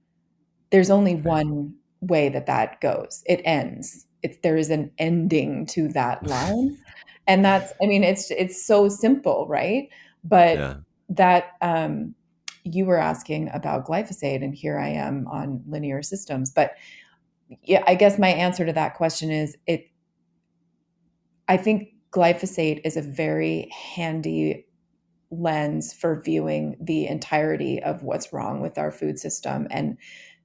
there's only Right. one way that that goes. It ends. There is an ending to that line. And that's, I mean, it's so simple, right? But Yeah. that you were asking about glyphosate, and here I am on linear systems. But yeah, I guess my answer to that question is I think glyphosate is a very handy lens for viewing the entirety of what's wrong with our food system. And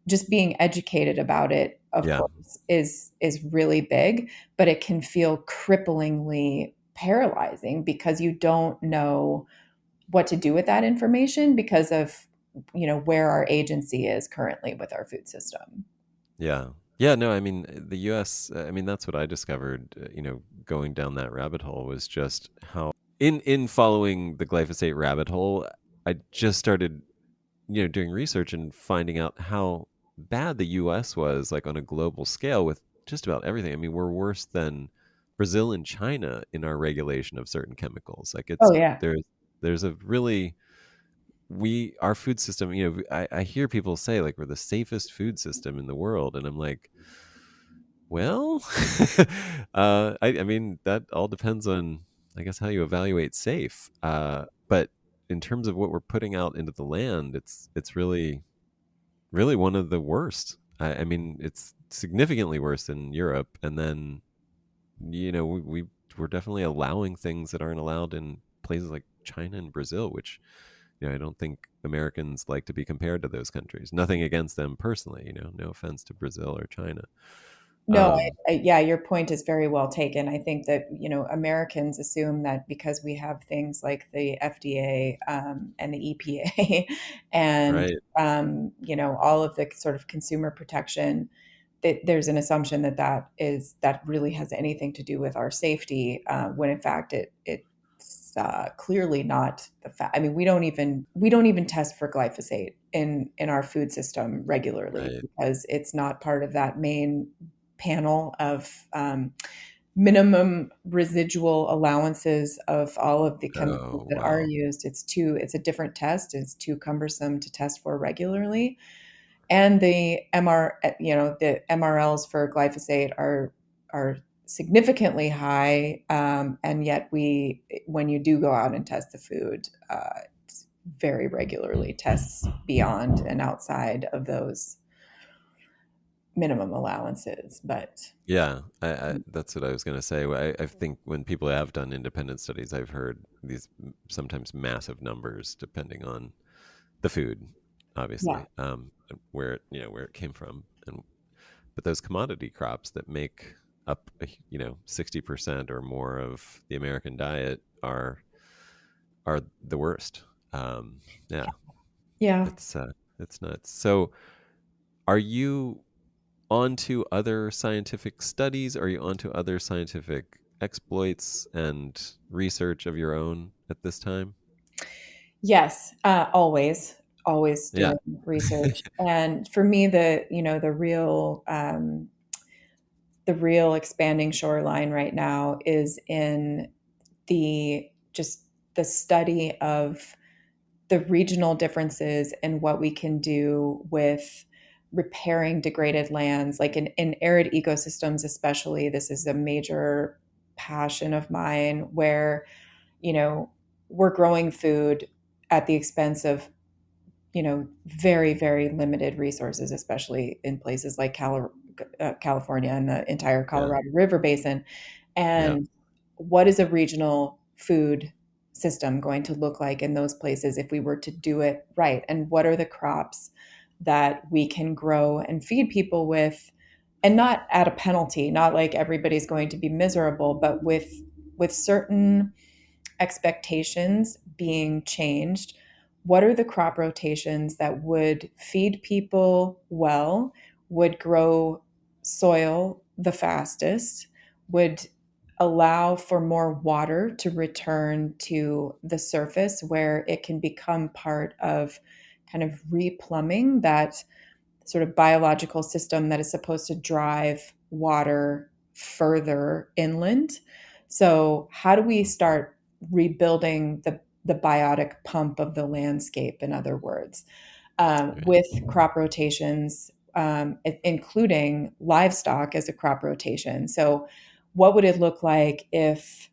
just being educated about it, of Yeah. course, is really big, but it can feel cripplingly paralyzing because you don't know what to do with that information because of, where our agency is currently with our food system. Yeah. Yeah, no, I mean, the US, I mean, that's what I discovered, going down that rabbit hole was just how in following the glyphosate rabbit hole, I just started, doing research and finding out how bad the US was like on a global scale with just about everything. I mean, we're worse than Brazil and China in our regulation of certain chemicals. Like Oh it's yeah. there's a really our food system, I hear people say like we're the safest food system in the world, and I'm like, well, I mean that all depends on, I guess, how you evaluate safe. But in terms of what we're putting out into the land, it's really one of the worst. I mean, it's significantly worse than Europe, and then we're definitely allowing things that aren't allowed in places like China and Brazil, which I don't think Americans like to be compared to those countries. Nothing against them personally, no offense to Brazil or China. No, Um, yeah, your point is very well taken. I think that, Americans assume that because we have things like the FDA and the EPA and, right, all of the sort of consumer protection, that there's an assumption that that really has anything to do with our safety, when in fact it's clearly not the fact. I mean, we don't even test for glyphosate in our food system regularly right. because it's not part of that main panel of minimum residual allowances of all of the chemicals Oh that are wow, used. It's a different test. It's too cumbersome to test for regularly. And the MRLs for glyphosate are significantly high, and yet when you do go out and test the food, it's very regularly tests beyond and outside of those minimum allowances. But yeah. That's what I was going to say. I think when people have done independent studies, I've heard these sometimes massive numbers depending on the food, yeah, obviously, and where it came from, and but those commodity crops that make up 60% or more of the American diet are the worst. Yeah, yeah. it's it's nuts. So, are you onto other scientific studies? Are you onto other scientific exploits and research of your own at this time? Yes, always Yeah. doing research. And for me, the real expanding shoreline right now is in the just the study of the regional differences and what we can do with repairing degraded lands, like in arid ecosystems, especially. This is a major passion of mine where, you know, we're growing food at the expense of, very, very limited resources, especially in places like California and the entire Yeah. Colorado River Basin. Yeah. And what is a regional food system going to look like in those places if we were to do it right? And what are the crops that we can grow and feed people with, and not at a penalty, not like everybody's going to be miserable, but with certain expectations being changed. What are the crop rotations that would feed people well, would grow soil the fastest, would allow for more water to return to the surface where it can become part of kind of replumbing that sort of biological system that is supposed to drive water further inland. So, how do we start rebuilding the biotic pump of the landscape, in other words, Right. with crop rotations, including livestock as a crop rotation? So, what would it look like if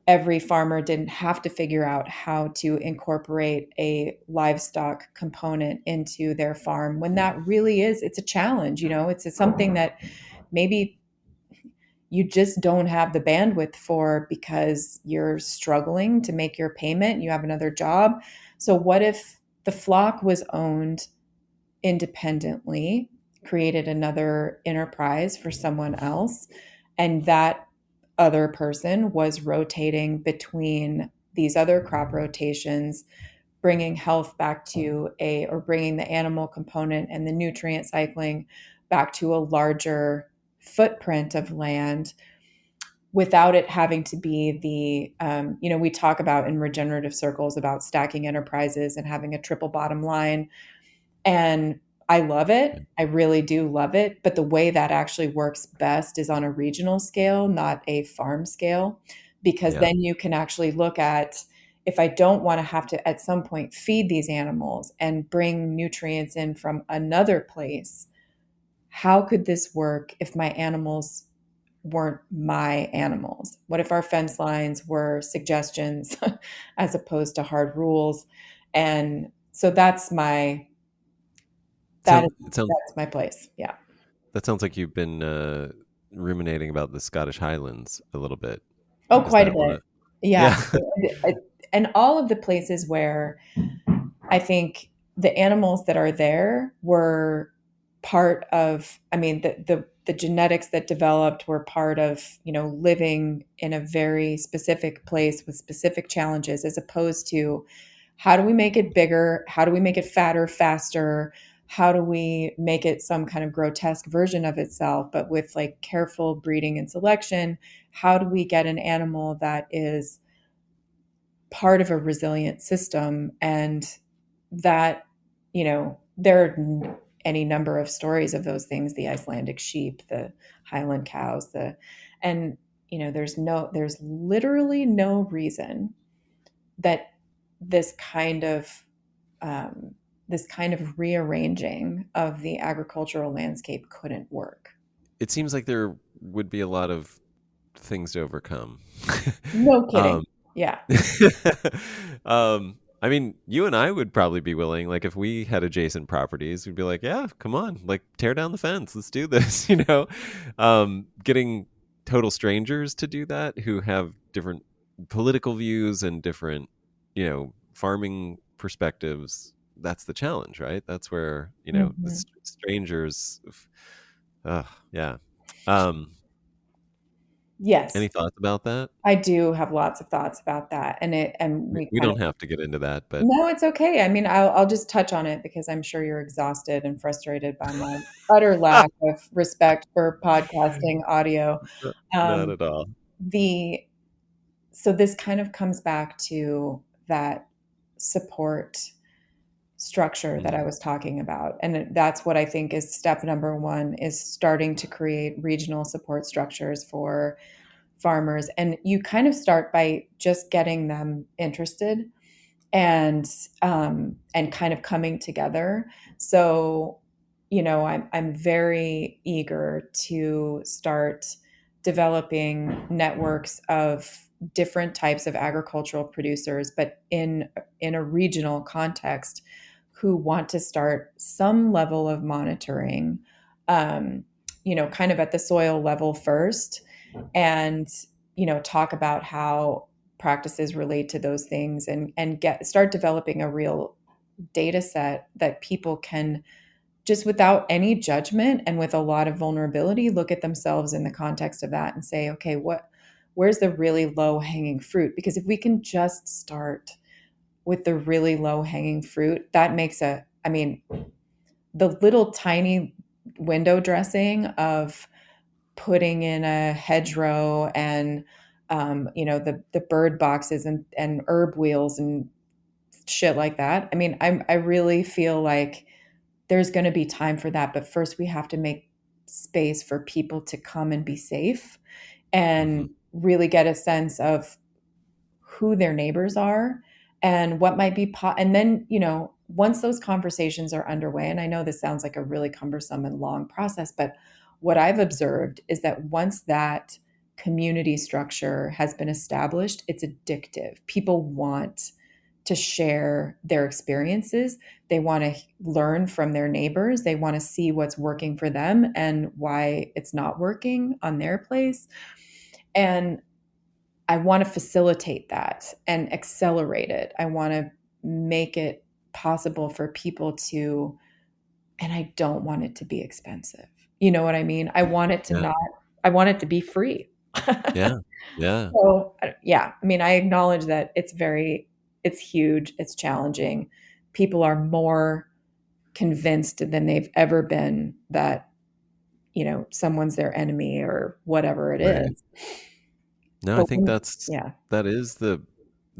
every farmer didn't have to figure out how to incorporate a livestock component into their farm, when that really is, it's a challenge, it's something that maybe you just don't have the bandwidth for because you're struggling to make your payment, you have another job. So what if the flock was owned independently, created another enterprise for someone else, and that other person was rotating between these other crop rotations, bringing health back to or bringing the animal component and the nutrient cycling back to a larger footprint of land without it having to be we talk about in regenerative circles about stacking enterprises and having a triple bottom line, and I love it. I really do love it. But the way that actually works best is on a regional scale, not a farm scale, because Yeah. then you can actually look at, if I don't want to have to at some point feed these animals and bring nutrients in from another place, how could this work if my animals weren't my animals? What if our fence lines were suggestions as opposed to hard rules? And so that is It sounds that's my place. Yeah. that sounds like you've been ruminating about the Scottish Highlands a little bit. Oh, Is quite a that one bit. of? Yeah. Yeah. And all of the places where I think the animals that are there were part of, I mean, the genetics that developed were part of, living in a very specific place with specific challenges, as opposed to how do we make it bigger? How do we make it fatter, faster? How do we make it some kind of grotesque version of itself, but with like careful breeding and selection? How do we get an animal that is part of a resilient system? And that, there are any number of stories of those things, the Icelandic sheep, the Highland cows, and there's literally no reason that this kind of um, this kind of rearranging of the agricultural landscape couldn't work. It seems like there would be a lot of things to overcome. No kidding. um, Yeah. I mean, you and I would probably be willing, like, if we had adjacent properties, we'd be like, yeah, come on, like, tear down the fence, let's do this. Getting total strangers to do that who have different political views and different, farming perspectives. That's the challenge, right? That's where, the Mhm. strangers. Yeah. Um, Yes, any thoughts about that? I do have lots of thoughts about that, and we We kind of. don't have to get into that, but No, it's okay. I mean, I'll just touch on it because I'm sure you're exhausted and frustrated by my utter lack of respect for podcasting audio. not Um, at all. the So this kind of comes back to that support structure that I Mhm. was talking about. And that's what I think is step number one, is starting to create regional support structures for farmers, and you kind of start by just getting them interested and kind of coming together. So, I'm very eager to start developing networks of different types of agricultural producers, but in a regional context, who want to start some level of monitoring, kind of at the soil level first, and talk about how practices relate to those things, and get start developing a real data set that people can, just without any judgment and with a lot of vulnerability, look at themselves in the context of that and say, okay, where's the really low hanging fruit? Because if we can just start with the really low hanging fruit, that makes I mean, the little tiny window dressing of putting in a hedgerow, and the bird boxes and herb wheels and shit like that. I mean, I really feel like there's going to be time for that, but first we have to make space for people to come and be safe Hmm. and really get a sense of who their neighbors are and what might be and then, once those conversations are underway, and I know this sounds like a really cumbersome and long process, but what I've observed is that once that community structure has been established, it's addictive. People want to share their experiences. They want to learn from their neighbors. They want to see what's working for them and why it's not working on their place. And I want to facilitate that and accelerate it. I want to make it possible for people to, and I don't want it to be expensive. You know what I mean? Yeah. I want it to be free. Yeah. Yeah. So, yeah, I mean, I acknowledge that it's huge, it's challenging. People are more convinced than they've ever been that, someone's their enemy or whatever it Right. is. No, I But think yeah, that is the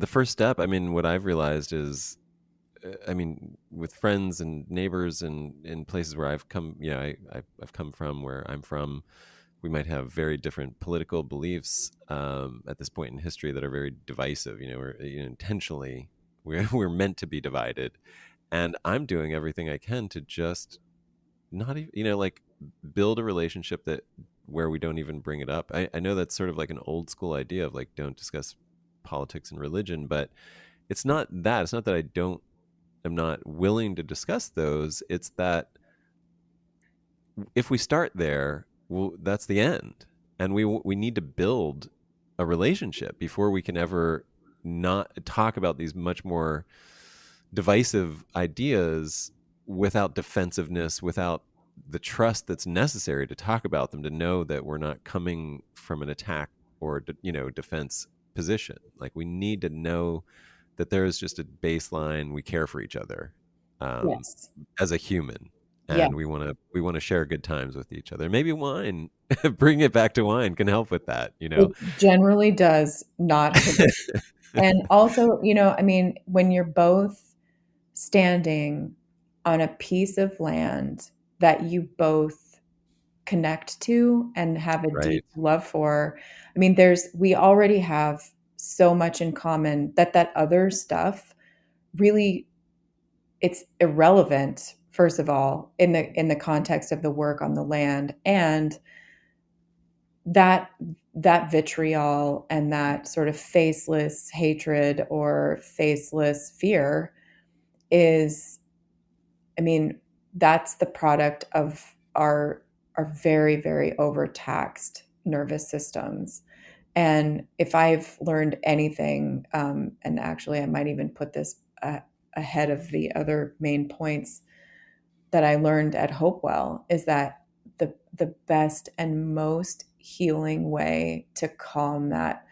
first step. I mean, what I've realized is, I mean, with friends and neighbors and in places where I've come, I've come from, where I'm from, we might have very different political beliefs at this point in history that are very divisive. We're intentionally we're meant to be divided, and I'm doing everything I can to just not even like build a relationship that where we don't even bring it up. I know that's sort of like an old school idea of like don't discuss politics and religion, but it's not that. It's not that I'm not willing to discuss those. It's that if we start there, well, that's the end, and we need to build a relationship before we can ever not talk about these much more divisive ideas without defensiveness, without the trust that's necessary to talk about them, to know that we're not coming from an attack or defense position. Like we need to know that there is just a baseline. We care for each other um, yes. as a human, Yeah. and we want to share good times with each other. Maybe wine, bring it back to wine, can help with that. It generally does not hurt. And also, I mean, when you're both standing on a piece of land that you both connect to and have a Right. deep love for, I mean, we already have so much in common that other stuff really, it's irrelevant, first of all, in the context of the work on the land. And that that vitriol and that sort of faceless hatred or faceless fear is, I mean, that's the product of our very, very overtaxed nervous systems. And if I've learned anything, and actually I might even put this ahead of the other main points that I learned at Hopewell, is that the best and most healing way to calm that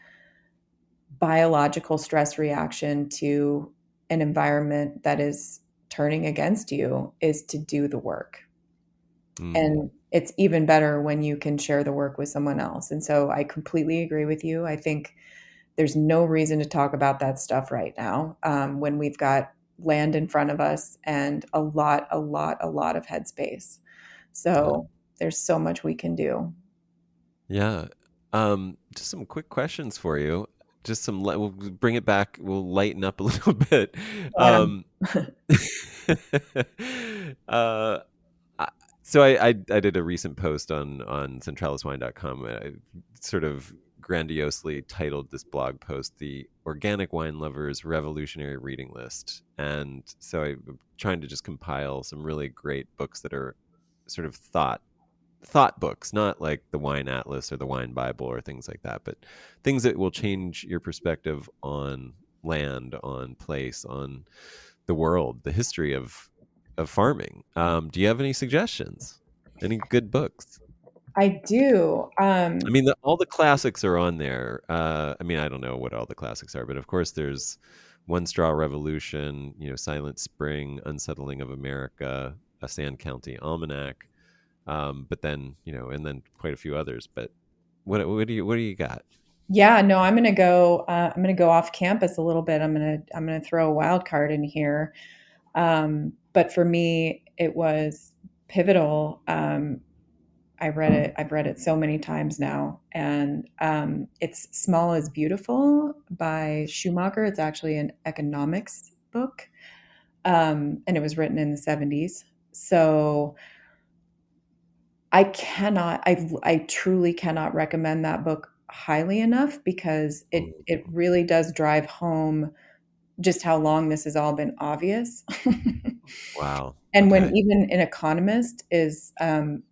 biological stress reaction to an environment that is turning against you is to do the work. Mm, And it's even better when you can share the work with someone else. And so I completely agree with you. I think there's no reason to talk about that stuff right now, when we've got land in front of us and a lot of headspace. yeah. So there's so much we can do. Yeah. Just some quick questions for you. Just we'll bring it back. We'll lighten up a little bit. Yeah. Um, uh, I- so I did a recent post on centraliswine.com. I sort of grandiosely titled this blog post "The Organic Wine Lover's Revolutionary Reading List," and so I'm trying to just compile some really great books that are sort of thought books, not like the Wine Atlas or the Wine Bible or things like that, but things that will change your perspective on land, on place, on the world, the history of farming. Do you have any suggestions? Any good books? I do. I mean, all the classics are on there. I mean, I don't know what all the classics are, but of course, there's One Straw Revolution, Silent Spring, Unsettling of America, A Sand County Almanac, but then and then quite a few others. But what do you got? Yeah, no, I'm gonna go off campus a little bit. I'm gonna throw a wild card in here. But for me, it was pivotal. I've read it so many times now, and it's Small is Beautiful by Schumacher. It's actually an economics book, and it was written in the 70s. So I truly cannot recommend that book highly enough because it Mm, really does drive home just how long this has all been obvious. wow. And when Okay. even an economist is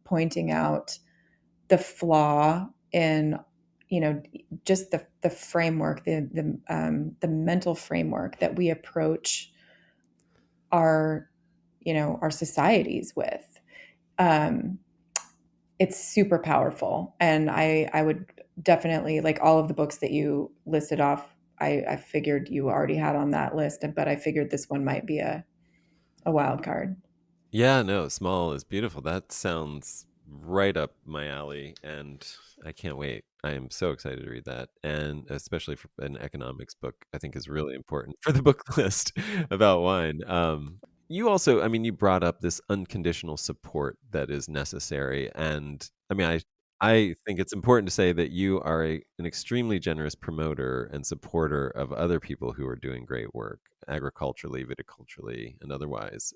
pointing out the flaw in, just the framework, the mental framework that we approach our, our societies with. Um, it's super powerful, and I would definitely like all of the books that you listed off. I figured you already had on that list, but I figured this one might be a wild card. Yeah, no, Small is Beautiful. That sounds right up my alley, and I can't wait. I am so excited to read that, and especially for an economics book, I think is really important for the book list about wine. You also, I mean, you brought up this unconditional support that is necessary, and I mean, I think it's important to say that you are an extremely generous promoter and supporter of other people who are doing great work, agriculturally, viticulturally, and otherwise.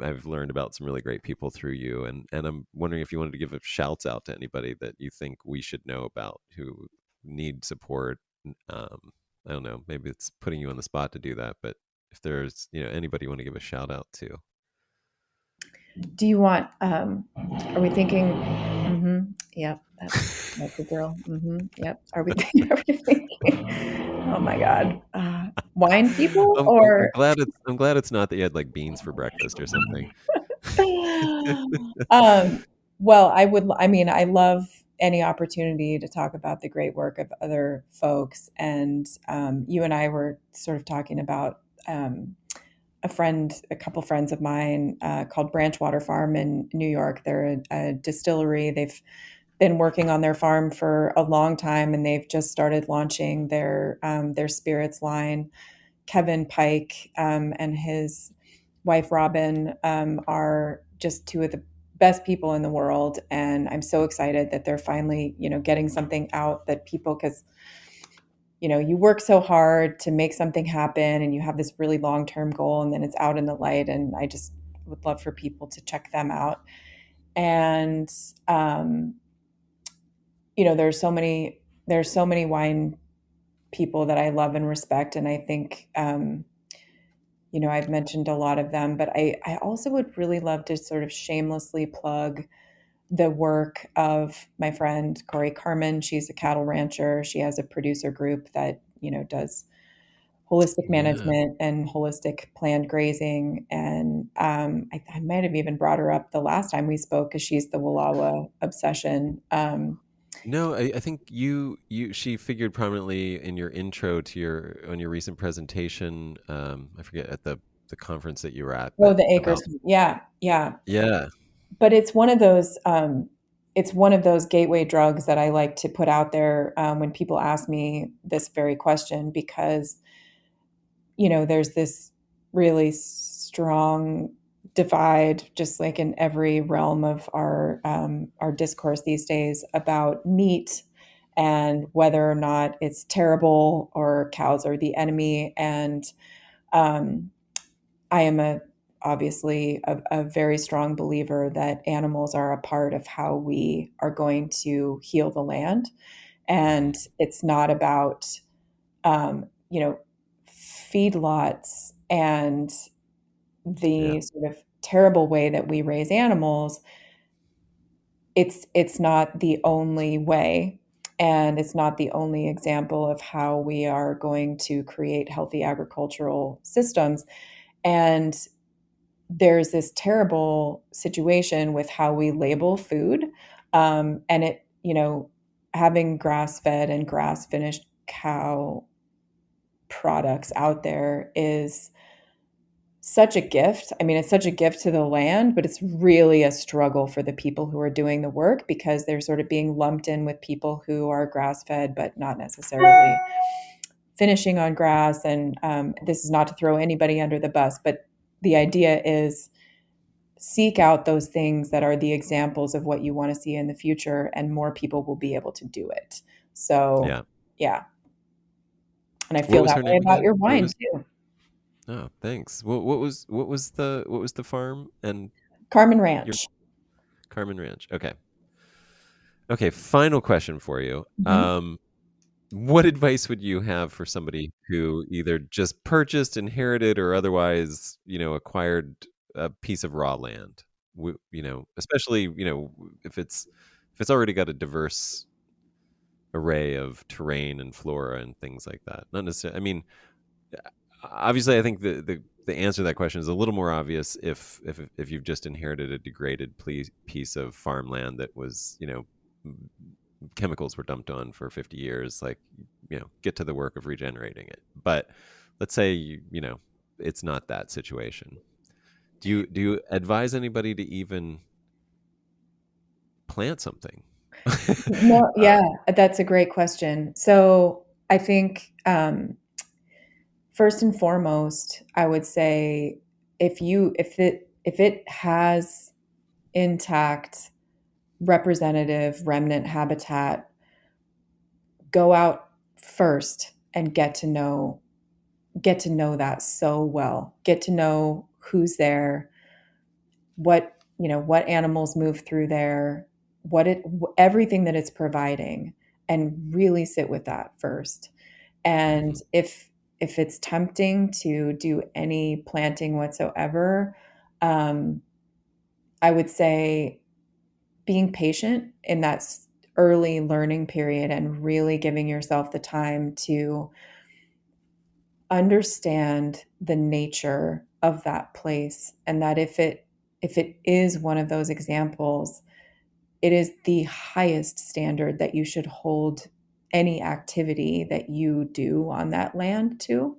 I've learned about some really great people through you, and I'm wondering if you wanted to give a shouts out to anybody that you think we should know about who need support. Um, I don't know, maybe it's putting you on the spot to do that, but if there's anybody you want to give a shout out to. Do you want, are we thinking, yep, that's a girl. Yep. Are we thinking, oh my God, wine people I'm or, glad it's not that you had like beans for breakfast or something. um, well, I mean, I love any opportunity to talk about the great work of other folks. And you and I were sort of talking about a couple friends of mine called Branchwater Farm in New York. They're a distillery. They've been working on their farm for a long time, and they've just started launching their spirits line. Kevin Pike and his wife Robin are just two of the best people in the world, and I'm so excited that they're finally, getting something out that people, because you work so hard to make something happen, and you have this really long-term goal, and then it's out in the light, and I just would love for people to check them out. And um, there's so many wine people that I love and respect, and I think I've mentioned a lot of them, but I also would really love to sort of shamelessly plug the work of my friend Corey Carmen. She's a cattle rancher. She has a producer group that does holistic Yeah. management and holistic planned grazing. And I might have even brought her up the last time we spoke because she's the Wallawa obsession. No, I think she figured prominently in your intro to your on your recent presentation. I forget at the conference that you were at, Oh, but the acres. about Yeah, yeah. yeah. But it's one of those gateway drugs that I like to put out there when people ask me this very question, because there's this really strong divide, just like in every realm of our discourse these days about meat and whether or not it's terrible or cows are the enemy. And um, I am obviously a very strong believer that animals are a part of how we are going to heal the land, and Hmm. it's not about you know, feedlots and Yeah. the sort of terrible way that we raise animals. It's not the only way, and it's not the only example of how we are going to create healthy agricultural systems. And there's this terrible situation with how we label food, and it, having grass fed and grass finished cow products out there is such a gift. I mean, it's such a gift to the land, but it's really a struggle for the people who are doing the work because they're sort of being lumped in with people who are grass fed, but not necessarily finishing on grass. And this is not to throw anybody under the bus, but the idea is seek out those things that are the examples of what you want to see in the future, and more people will be able to do it. So, Yeah. yeah. And I What feel was that her way name about again? your What wine was? too. Oh, thanks. What was the farm and Carmen your Ranch. Carmen Ranch? Okay. Okay. Final question for you. Mhm. What advice would you have for somebody who either just purchased, inherited, or otherwise, acquired a piece of raw land? Especially, if it's already got a diverse array of terrain and flora and things like that. Not necessarily. I mean, obviously, I think the answer to that question is a little more obvious if you've just inherited a degraded piece of farmland that was, chemicals were dumped on for 50 years. Like, get to the work of regenerating it. But let's say it's not that situation. Do you advise anybody to even plant something? No, uh, yeah, that's a great question. So I think first and foremost, I would say if it has intact representative remnant habitat, go out first and get to know that so well. Get to know who's there, what animals move through there, everything that it's providing, and really sit with that first. And mhm, if it's tempting to do any planting whatsoever, um, I would say being patient in that early learning period and really giving yourself the time to understand the nature of that place, and that if it is one of those examples, it is the highest standard that you should hold any activity that you do on that land to.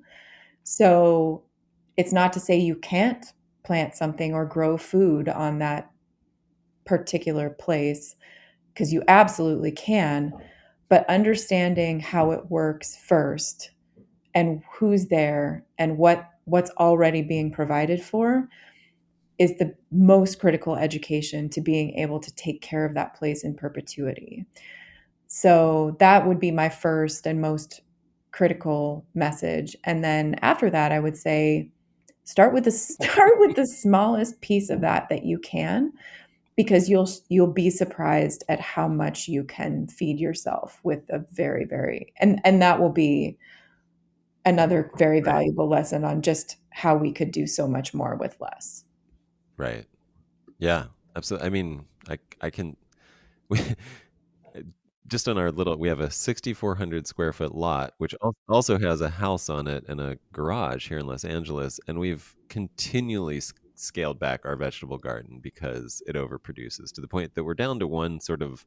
So it's not to say you can't plant something or grow food on that particular place, because you absolutely can, but understanding how it works first and who's there and what's already being provided for is the most critical education to being able to take care of that place in perpetuity. So that would be my first and most critical message. And then after that, I would say start with the smallest piece of that you can, because you'll be surprised at how much you can feed yourself with a very, very, and that will be another very right, valuable lesson on just how we could do so much more with less. right. Yeah, absolutely. I mean, I can. We, just on our little, we have a 6,400 square foot lot, which also has a house on it and a garage here in Los Angeles, and we've continually scaled back our vegetable garden because it overproduces to the point that we're down to one sort of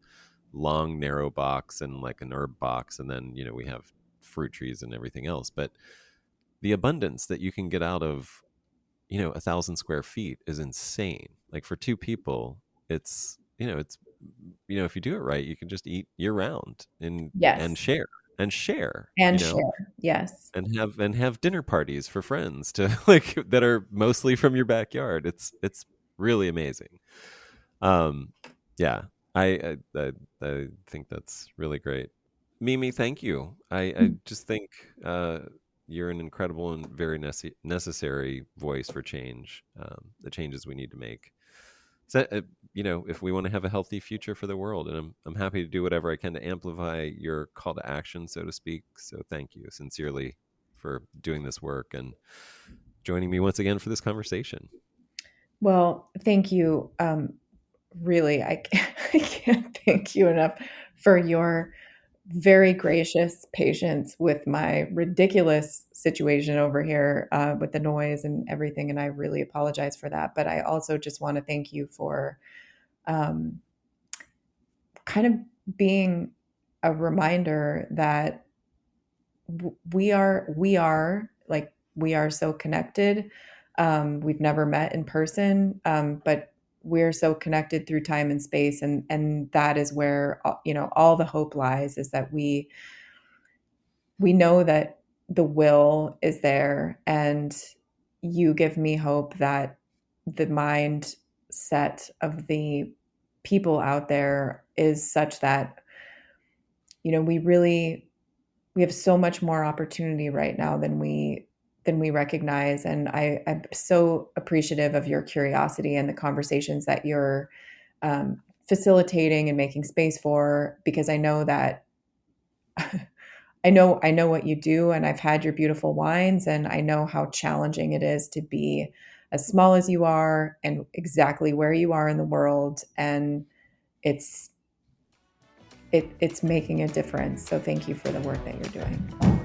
long, narrow box and like an herb box, and then we have fruit trees and everything else. But the abundance that you can get out of 1,000 square feet is insane. Like for two people, it's if you do it right, you can just eat year round and Yes. share. and share, And share. Yes. and have dinner parties for friends to like that are mostly from your backyard. It's really amazing. Um, yeah, I think that's really great. Mimi, thank you. I just think you're an incredible and very necessary voice for change, the changes we need to make. So, if we want to have a healthy future for the world, and I'm happy to do whatever I can to amplify your call to action, so to speak. So thank you sincerely for doing this work and joining me once again for this conversation. Well, thank you. Really, I can't thank you enough for your very gracious patience with my ridiculous situation over here with the noise and everything. And I really apologize for that. But I also just want to thank you for um, kind of being a reminder that we are so connected. We've never met in person, but we're so connected through time and space, and that is where all the hope lies. Is that we know that the will is there, and you give me hope that the mindset of the people out there is such that we have so much more opportunity right now than we recognize. And I'm so appreciative of your curiosity and the conversations that you're facilitating and making space for, because I know that I know what you do, and I've had your beautiful wines, and I know how challenging it is to be as small as you are and exactly where you are in the world. And it's it's making a difference. So thank you for the work that you're doing. Well,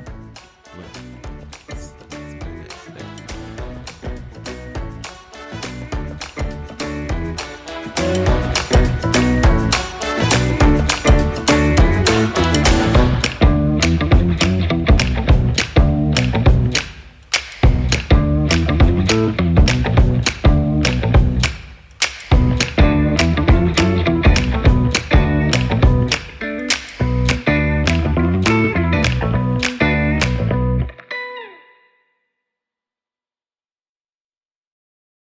that's very nice. Thank you.